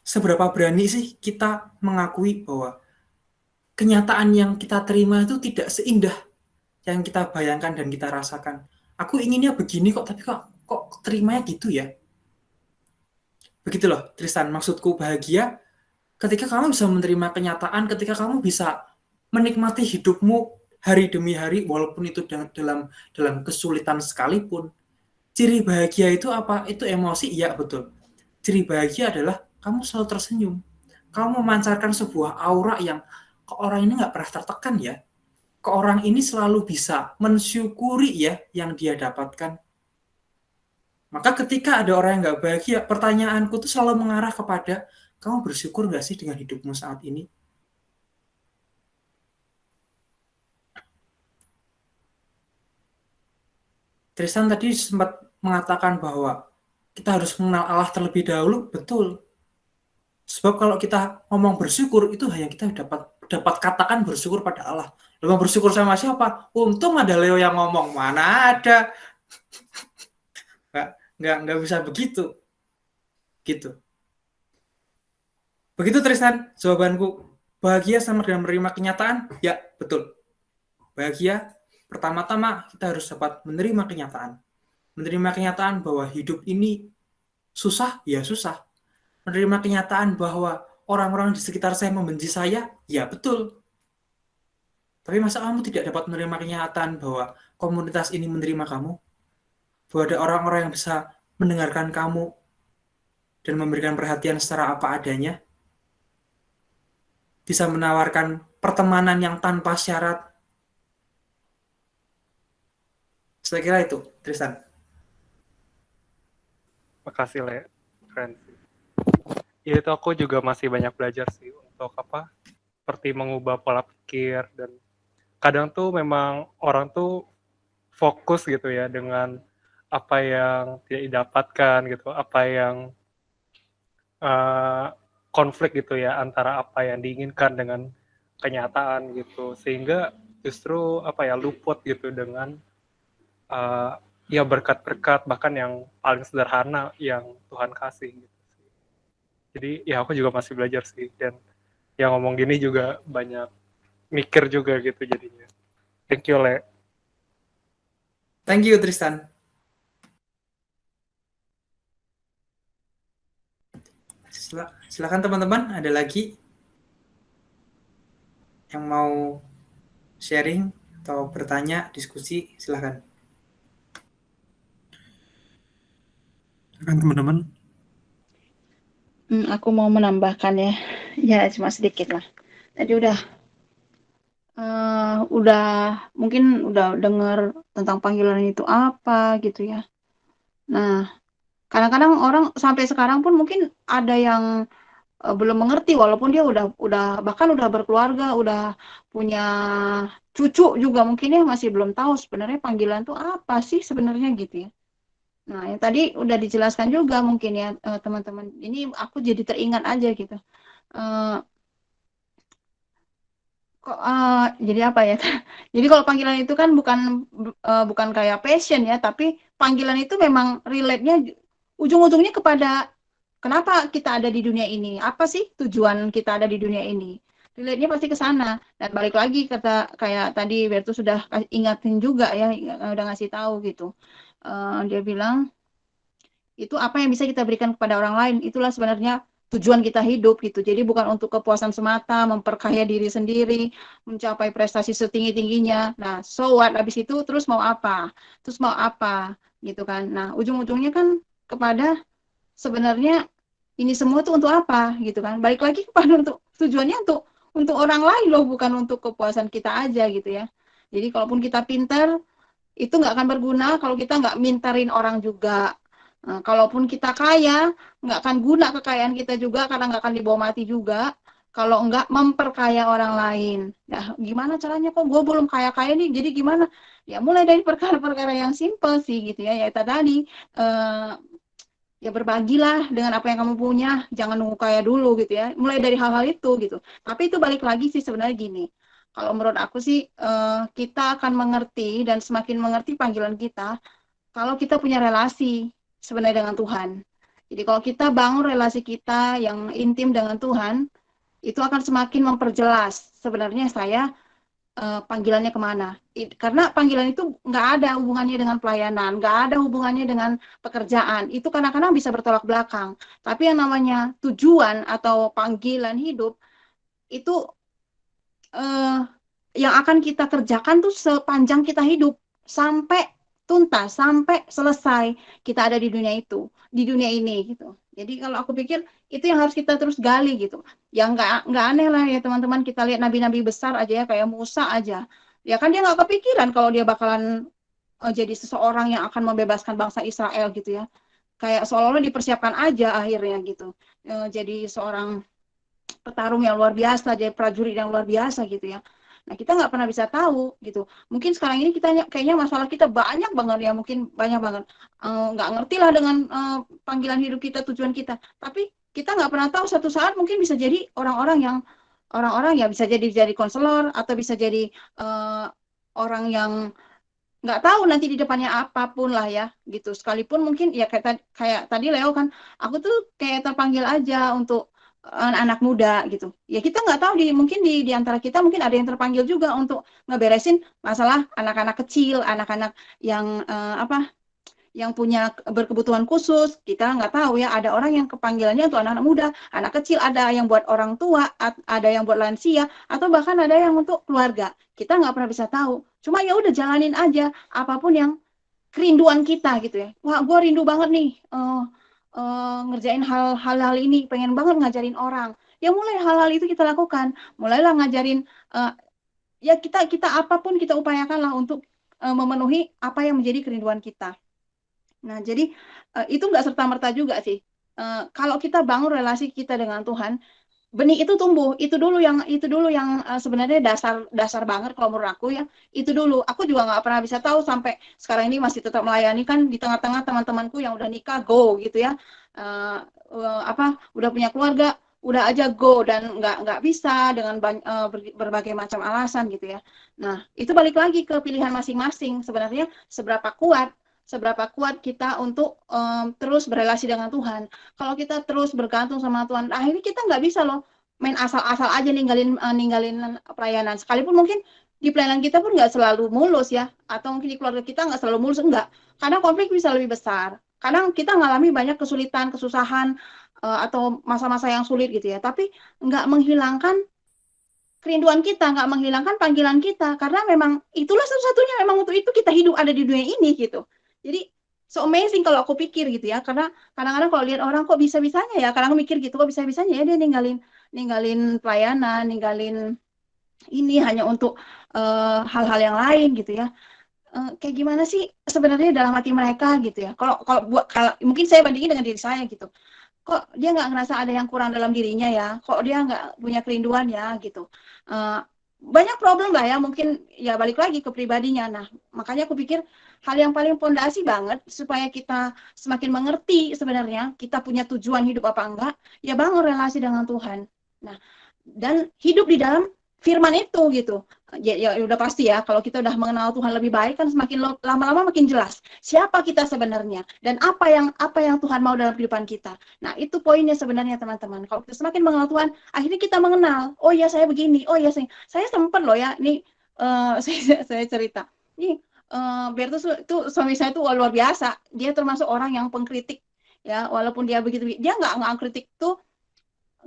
Seberapa berani sih kita mengakui bahwa kenyataan yang kita terima itu tidak seindah yang kita bayangkan dan kita rasakan. Aku inginnya begini kok, tapi kok terimanya gitu ya. Begitu loh, Tristan. Maksudku bahagia ketika kamu bisa menerima kenyataan, ketika kamu bisa menikmati hidupmu hari demi hari, walaupun itu dalam kesulitan sekalipun. Ciri bahagia itu apa? Itu emosi, iya betul. Ciri bahagia adalah kamu selalu tersenyum. Kamu memancarkan sebuah aura yang kok orang ini nggak pernah tertekan ya. Kok orang ini selalu bisa mensyukuri ya yang dia dapatkan. Maka ketika ada orang yang nggak bahagia, pertanyaanku tuh selalu mengarah kepada, kamu bersyukur nggak sih dengan hidupmu saat ini? Tristan tadi sempat mengatakan bahwa kita harus mengenal Allah terlebih dahulu, betul. Sebab kalau kita ngomong bersyukur, itu hanya kita dapat katakan bersyukur pada Allah. Lalu bersyukur sama siapa? Untung ada Leo yang ngomong, mana ada. Nggak bisa begitu. Gitu. Begitu Tristan, jawabanku. Bahagia sama dengan menerima kenyataan? Ya, betul. Bahagia, pertama-tama kita harus dapat menerima kenyataan. Menerima kenyataan bahwa hidup ini susah, ya susah. Menerima kenyataan bahwa orang-orang di sekitar saya membenci saya, ya betul. Tapi masa kamu tidak dapat menerima kenyataan bahwa komunitas ini menerima kamu? Bahwa ada orang-orang yang bisa mendengarkan kamu dan memberikan perhatian secara apa adanya? Bisa menawarkan pertemanan yang tanpa syarat? Saya kira itu, Tristan. Makasih Le. Keren sih. Ya itu aku juga masih banyak belajar sih untuk seperti mengubah pola pikir, dan kadang tuh memang orang tuh fokus gitu ya dengan apa yang tidak didapatkan gitu, apa yang konflik gitu ya antara apa yang diinginkan dengan kenyataan gitu, sehingga justru luput gitu dengan ya berkat-berkat bahkan yang paling sederhana yang Tuhan kasih gitu. Jadi ya aku juga masih belajar sih, dan yang ngomong gini juga banyak mikir juga gitu jadinya. Thank you Le. Thank you Tristan. Silakan teman-teman, ada lagi yang mau sharing atau bertanya, diskusi, silakan. Silakan teman-teman. Aku mau menambahkan ya cuma sedikit lah. Tadi udah udah mungkin udah dengar tentang panggilan itu apa gitu ya. Nah, kadang-kadang orang sampai sekarang pun mungkin ada yang belum mengerti walaupun dia udah bahkan udah berkeluarga, udah punya cucu juga mungkin ya masih belum tahu sebenarnya panggilan itu apa sih sebenarnya gitu ya. Nah, yang tadi udah dijelaskan juga mungkin ya teman-teman. Ini aku jadi teringat aja gitu. Eh, kok jadi apa ya? Jadi kalau panggilan itu kan bukan kayak passion ya, tapi panggilan itu memang relate-nya ujung-ujungnya kepada kenapa kita ada di dunia ini? Apa sih tujuan kita ada di dunia ini? Relate-nya pasti ke sana. Dan balik lagi kata kayak tadi Bertu sudah ingatin juga ya, udah ngasih tahu gitu. Dia bilang itu apa yang bisa kita berikan kepada orang lain. Itulah sebenarnya tujuan kita hidup gitu. Jadi bukan untuk kepuasan semata, memperkaya diri sendiri, mencapai prestasi setinggi-tingginya. Nah, so what habis itu terus mau apa? Terus mau apa? Gitu kan. Nah, ujung-ujungnya kan kepada sebenarnya ini semua tuh untuk apa gitu kan. Balik lagi kepada untuk tujuannya untuk orang lain loh, bukan untuk kepuasan kita aja gitu ya. Jadi kalaupun kita pintar itu nggak akan berguna kalau kita nggak mintarin orang juga. Nah, kalaupun kita kaya, nggak akan guna kekayaan kita juga karena nggak akan dibawa mati juga kalau nggak memperkaya orang lain. Nah, gimana caranya kok gue belum kaya-kaya nih, jadi gimana? Ya mulai dari perkara-perkara yang simpel sih gitu ya, ya tadi eh, ya berbagilah dengan apa yang kamu punya, jangan nunggu kaya dulu gitu ya. Mulai dari hal-hal itu gitu. Tapi itu balik lagi sih sebenarnya gini. Kalau menurut aku sih kita akan mengerti dan semakin mengerti panggilan kita kalau kita punya relasi sebenarnya dengan Tuhan. Jadi kalau kita bangun relasi kita yang intim dengan Tuhan, itu akan semakin memperjelas sebenarnya saya panggilannya kemana. Karena panggilan itu nggak ada hubungannya dengan pelayanan, nggak ada hubungannya dengan pekerjaan. Itu kadang-kadang bisa bertolak belakang. Tapi yang namanya tujuan atau panggilan hidup, itu eh, yang akan kita kerjakan tuh sepanjang kita hidup. Sampai tuntas, sampai selesai kita ada di dunia itu, di dunia ini gitu. Jadi kalau aku pikir itu yang harus kita terus gali gitu. Ya nggak aneh lah ya teman-teman, kita lihat nabi-nabi besar aja ya kayak Musa aja. Ya kan dia nggak kepikiran kalau dia bakalan jadi seseorang yang akan membebaskan bangsa Israel gitu ya. Kayak seolah-olah dipersiapkan aja akhirnya gitu. Jadi seorang petarung yang luar biasa, jadi prajurit yang luar biasa gitu ya. Nah, kita nggak pernah bisa tahu gitu. Mungkin sekarang ini kita kayaknya masalah kita banyak banget ya, mungkin banyak banget. Nggak ngerti lah dengan panggilan hidup kita, tujuan kita. Tapi kita nggak pernah tahu satu saat mungkin bisa jadi orang-orang ya bisa jadi konselor atau bisa jadi orang yang nggak tahu nanti di depannya apapun lah ya gitu. Sekalipun mungkin ya kayak tadi Leo kan, aku tuh kayak terpanggil aja untuk anak muda gitu. Ya kita nggak tahu mungkin di antara kita mungkin ada yang terpanggil juga untuk ngeberesin masalah anak-anak kecil, anak-anak yang yang punya berkebutuhan khusus. Kita nggak tahu ya, ada orang yang kepanggilannya untuk anak-anak muda, anak kecil, ada yang buat orang tua, ada yang buat lansia, atau bahkan ada yang untuk keluarga. Kita nggak pernah bisa tahu. Cuma ya udah jalanin aja apapun yang kerinduan kita gitu ya. Wah, gue rindu banget nih ngerjain hal-hal ini, pengen banget ngajarin orang. Ya mulai hal-hal itu kita lakukan. Mulailah ngajarin ya kita apapun kita upayakanlah untuk memenuhi apa yang menjadi kerinduan kita. Nah, jadi itu nggak serta-merta juga sih. Kalau kita bangun relasi kita dengan Tuhan, benih itu tumbuh. Itu dulu yang sebenarnya dasar banget kalau menurut aku ya. Itu dulu. Aku juga nggak pernah bisa tahu sampai sekarang ini masih tetap melayani kan di tengah-tengah teman-temanku yang udah nikah go gitu ya. Udah punya keluarga, udah aja go dan nggak bisa dengan berbagai macam alasan gitu ya. Nah, itu balik lagi ke pilihan masing-masing. Sebenarnya seberapa kuat kita untuk terus berrelasi dengan Tuhan. Kalau kita terus bergantung sama Tuhan, akhirnya kita nggak bisa loh main asal-asal aja ninggalin pelayanan. Sekalipun mungkin di pelayanan kita pun nggak selalu mulus ya, atau mungkin di keluarga kita nggak selalu mulus, enggak. Kadang konflik bisa lebih besar. Kadang kita ngalami banyak kesulitan, kesusahan, atau masa-masa yang sulit gitu ya. Tapi nggak menghilangkan kerinduan kita, nggak menghilangkan panggilan kita. Karena memang itulah satu-satunya memang untuk itu kita hidup ada di dunia ini gitu. Jadi so amazing kalau aku pikir gitu ya, karena kadang-kadang kalau lihat orang kok bisa-bisanya ya, kadang aku mikir gitu kok bisa-bisanya ya dia ninggalin pelayanan, ninggalin ini hanya untuk hal-hal yang lain gitu ya. Kayak gimana sih sebenarnya dalam hati mereka gitu ya. Kalau mungkin saya bandingin dengan diri saya gitu. Kok dia nggak ngerasa ada yang kurang dalam dirinya ya? Kok dia nggak punya kerinduan ya gitu? Eh, Banyak problem lah ya, mungkin ya balik lagi ke pribadinya. Nah, makanya aku pikir hal yang paling fondasi banget supaya kita semakin mengerti sebenarnya kita punya tujuan hidup apa enggak, ya bangun relasi dengan Tuhan. Nah, dan hidup di dalam firman itu gitu. Ya udah pasti ya, kalau kita udah mengenal Tuhan lebih baik kan semakin lama-lama makin jelas siapa kita sebenarnya dan apa yang Tuhan mau dalam kehidupan kita. Nah, itu poinnya sebenarnya teman-teman. Kalau kita semakin mengenal Tuhan, akhirnya kita mengenal, oh ya saya begini, oh ya saya sempat loh ya, nih saya cerita. Nih Bertus itu suami saya tuh luar biasa. Dia termasuk orang yang pengkritik ya, walaupun dia begitu, dia nggak kritik tuh,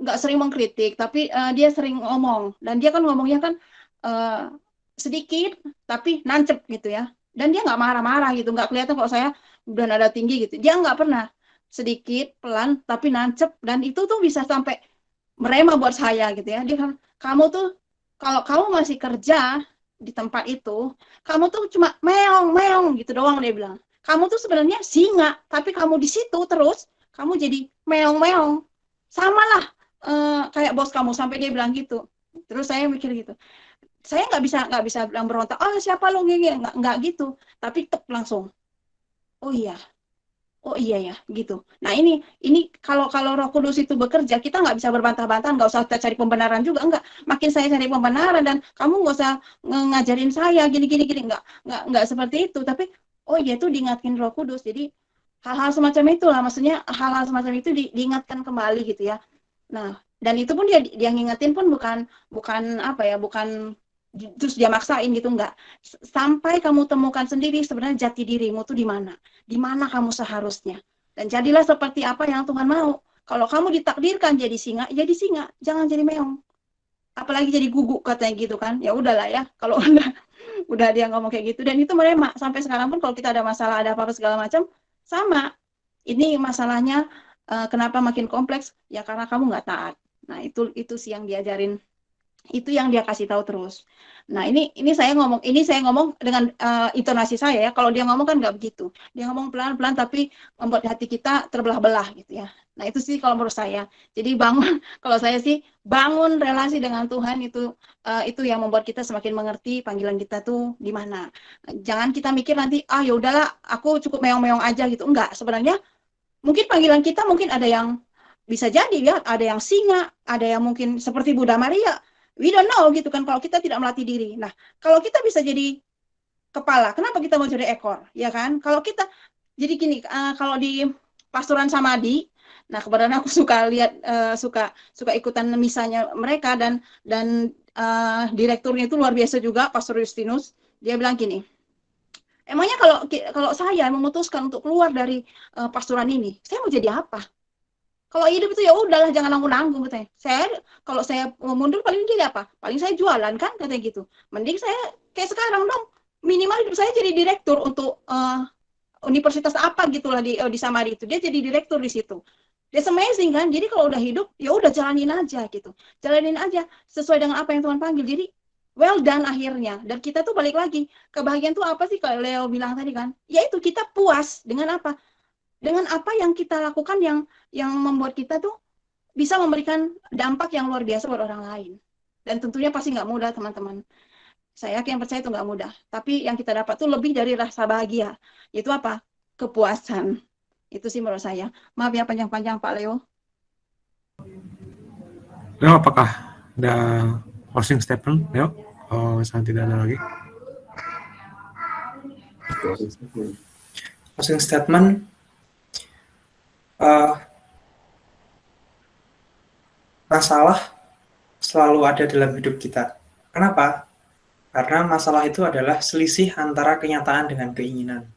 nggak sering mengkritik, tapi dia sering ngomong, dan dia kan ngomongnya kan uh, sedikit tapi nancep gitu ya, dan dia nggak marah-marah gitu, nggak kelihatan kalau saya udah nada tinggi gitu, dia nggak pernah, sedikit pelan tapi nancep, dan itu tuh bisa sampai merema buat saya gitu ya. Dia kan, kamu tuh kalau kamu masih kerja di tempat itu, kamu tuh cuma meong meong gitu doang, dia bilang. Kamu tuh sebenarnya singa, tapi kamu di situ terus kamu jadi meong meong, sama lah kayak bos kamu, sampai dia bilang gitu. Terus saya mikir gitu, saya nggak bisa bilang berontak, oh siapa lo gini, nggak gitu, tapi tek langsung, oh iya, oh iya ya, gitu. Nah ini kalau Roh Kudus itu bekerja, kita nggak bisa berbantah-bantah, nggak usah kita cari pembenaran juga, nggak. Makin saya cari pembenaran dan kamu nggak usah ngajarin saya gini, nggak seperti itu. Tapi oh iya, itu diingatkan Roh Kudus. Jadi hal-hal semacam itulah, maksudnya hal-hal semacam itu diingatkan kembali gitu ya. Nah, dan itu pun dia ngingetin pun bukan apa ya, bukan terus dia maksain gitu, enggak. Sampai kamu temukan sendiri sebenarnya jati dirimu tuh di mana kamu seharusnya. Dan jadilah seperti apa yang Tuhan mau. Kalau kamu ditakdirkan jadi singa, jangan jadi meong. Apalagi jadi guguk katanya gitu kan. Ya udahlah ya, kalau udah dia ngomong kayak gitu, dan itu merema sampai sekarang pun kalau kita ada masalah, ada apa-apa segala macam, sama. Ini masalahnya kenapa makin kompleks? Ya karena kamu nggak taat. Nah, itu sih yang diajarin, itu yang dia kasih tahu terus. Nah, ini saya ngomong dengan intonasi saya ya. Kalau dia ngomong kan nggak begitu. Dia ngomong pelan-pelan tapi membuat hati kita terbelah-belah gitu ya. Nah, itu sih kalau menurut saya. Jadi bangun kalau saya sih bangun relasi dengan Tuhan itu yang membuat kita semakin mengerti panggilan kita tuh di mana. Jangan kita mikir nanti ya udahlah aku cukup meong-meong aja gitu. Enggak, sebenarnya mungkin panggilan kita mungkin ada yang bisa jadi ya, ada yang singa, ada yang mungkin seperti Bunda Maria. We don't know gitu kan kalau kita tidak melatih diri. Nah, kalau kita bisa jadi kepala, kenapa kita mau jadi ekor? Ya kan? Kalau kita jadi gini, kalau di pastoran Samadhi, nah kebetulan aku suka lihat suka ikutan misanya mereka, dan direkturnya itu luar biasa juga, Pastor Justinus. Dia bilang gini, emangnya kalau saya memutuskan untuk keluar dari pastoran ini, saya mau jadi apa? Kalau hidup itu ya udahlah, jangan nanggung-nanggung katanya. Kalau saya mundur paling jadi apa? Paling saya jualan kan katanya gitu. Mending saya kayak sekarang dong. Minimal hidup saya jadi direktur untuk universitas apa gitulah di Samari itu. Dia jadi direktur di situ. That's amazing kan? Jadi kalau udah hidup ya udah jalanin aja gitu. Jalanin aja sesuai dengan apa yang Tuhan panggil. Jadi well done akhirnya. Dan kita tuh balik lagi, kebahagiaan tuh apa sih kalau Leo bilang tadi kan? Yaitu kita puas dengan apa? Dengan apa yang kita lakukan yang membuat kita tuh bisa memberikan dampak yang luar biasa buat orang lain. Dan tentunya pasti nggak mudah teman-teman. Saya yakin, percaya itu nggak mudah. Tapi yang kita dapat tuh lebih dari rasa bahagia. Yaitu apa? Kepuasan. Itu sih menurut saya. Maaf ya panjang-panjang Pak Leo. Leo, apakah ada closing statement, Leo? Oh, saya tidak ada lagi. Closing statement. Masalah selalu ada dalam hidup kita. Kenapa? Karena masalah itu adalah selisih antara kenyataan dengan keinginan.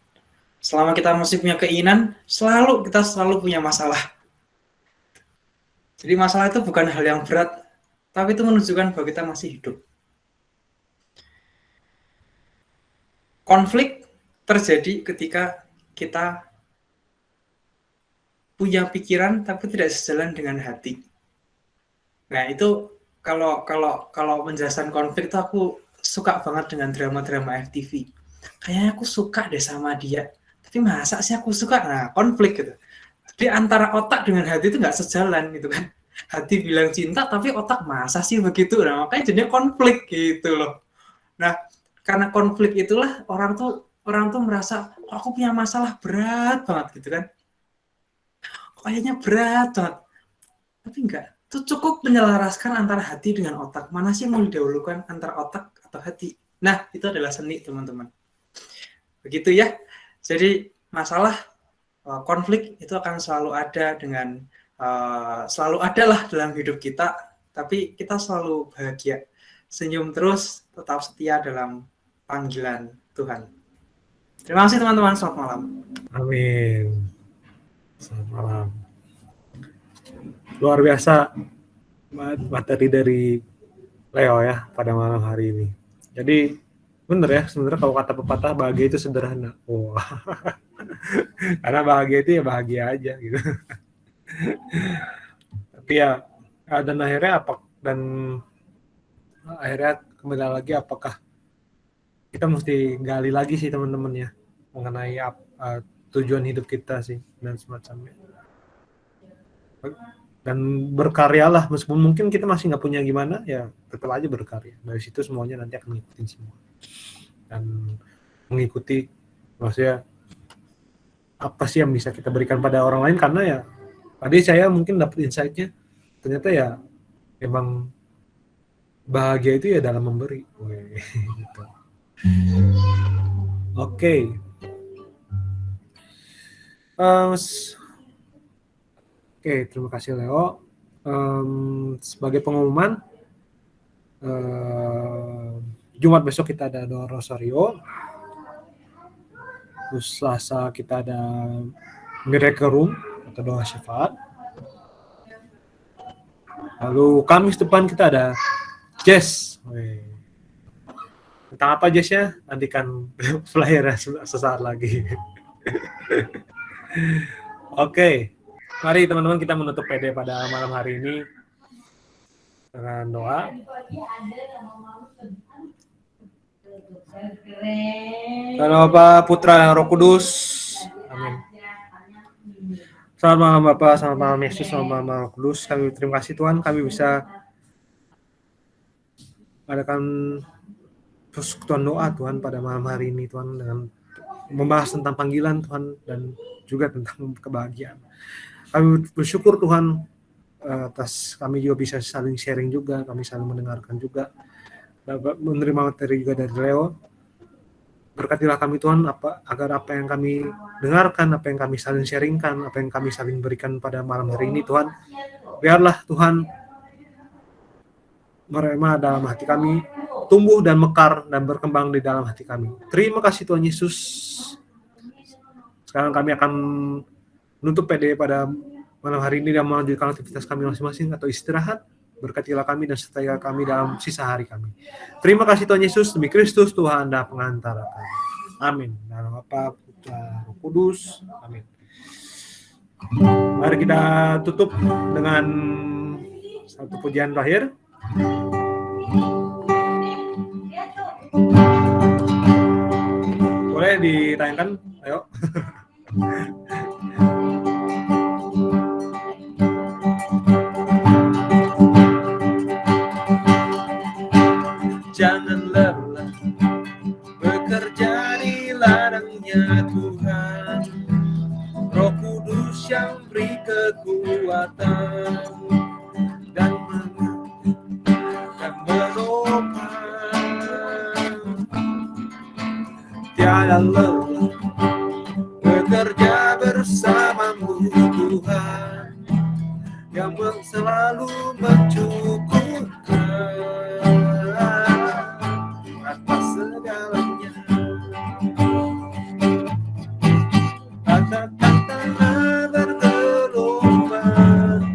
Selama kita masih punya keinginan, kita selalu punya masalah. Jadi masalah itu bukan hal yang berat, tapi itu menunjukkan bahwa kita masih hidup. Konflik terjadi ketika kita punya pikiran tapi tidak sejalan dengan hati. Nah, itu kalau menjelaskan konflik tuh aku suka banget dengan drama-drama FTV. Kayaknya aku suka deh sama dia. Tapi masa sih aku suka? Nah, konflik gitu. Jadi antara otak dengan hati itu nggak sejalan gitu kan. Hati bilang cinta tapi otak masa sih begitu. Nah, makanya jadinya konflik gitu loh. Nah, karena konflik itulah orang tuh merasa kok aku punya masalah berat banget gitu kan. Kayaknya berat banget. Tapi enggak. Itu cukup menyelaraskan antara hati dengan otak. Mana sih yang mau didahulukan antara otak atau hati? Nah, itu adalah seni, teman-teman. Begitu ya. Jadi masalah konflik itu akan selalu ada selalu ada lah dalam hidup kita, tapi kita selalu bahagia, senyum terus, tetap setia dalam panggilan Tuhan. Terima kasih teman-teman, selamat malam. Amin. Selamat malam. Luar biasa materi dari Leo ya pada malam hari ini. Jadi bener ya, sebenarnya kalau kata pepatah bahagia itu sederhana. Wah. Karena bahagia itu ya bahagia aja gitu. Tapi ya dan akhirnya kembali lagi apakah kita mesti gali lagi sih teman-teman ya mengenai tujuan hidup kita sih dan semacamnya. Dan berkaryalah meskipun mungkin kita masih nggak punya gimana ya tetap aja berkarya. Dari situ semuanya nanti akan ngikutin semua dan mengikuti maksudnya apa sih yang bisa kita berikan pada orang lain, karena ya tadi saya mungkin dapat insight-nya ternyata ya emang bahagia itu ya dalam memberi. Gitu. Oke. Oke, terima kasih Leo. Sebagai pengumuman, Jumat besok kita ada doa rosario. Terus Selasa kita ada miracle room atau doa syafaat. Lalu Kamis depan kita ada jazz. Tentang apa jazznya? Nantikan flyer sesaat lagi. Oke. Mari teman-teman kita menutup PD pada malam hari ini dengan doa. Dalam Bapa, Putra, dan Roh Kudus. Amin. Selamat malam Bapak, selamat malam Yesus, selamat malam Roh Kudus. Kami terima kasih Tuhan, kami bisa mengadakan persekutuan doa Tuhan pada malam hari ini Tuhan, dengan membahas tentang panggilan Tuhan dan juga tentang kebahagiaan. Kami bersyukur Tuhan atas kami juga bisa saling sharing juga, kami saling mendengarkan juga, menerima materi juga dari Leo. Berkatilah kami Tuhan agar apa yang kami dengarkan, apa yang kami saling sharingkan, apa yang kami saling berikan pada malam hari ini Tuhan, biarlah Tuhan merema dalam hati kami, tumbuh dan mekar dan berkembang di dalam hati kami. Terima kasih Tuhan Yesus. Sekarang kami akan menutup PD pada malam hari ini dan melanjutkan aktivitas kami masing-masing atau istirahat. Berkatilah kami dan sertai kami dalam sisa hari kami. Terima kasih Tuhan Yesus, demi Kristus Tuhan dan pengantara kami. Amin. Dalam Bapa, Putra, Roh Kudus. Amin. Mari kita tutup dengan satu pujian terakhir. Boleh ditayangkan? Ayo. Jangan lelah bekerja di ladangnya Tuhan, Roh Kudus yang beri kekuatan dan menopang. Tiada lelah bekerja bersamamu Tuhan, yang selalu mencukupkan atas segalanya. Kata-kata bergelombang,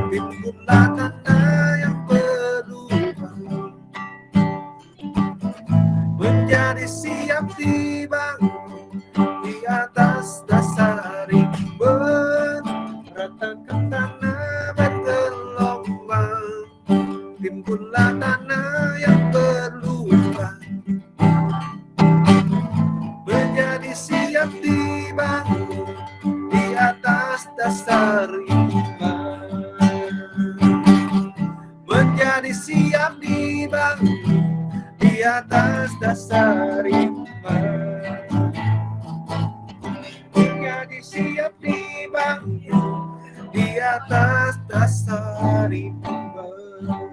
timbullah tanda yang berubah, menjadi siap dibangun timbullah tanah yang berlumpur, menjadi siap dibangun di atas dasar iman, menjadi siap dibangun di atas dasar iman, menjadi siap dibangun di atas dasar iman.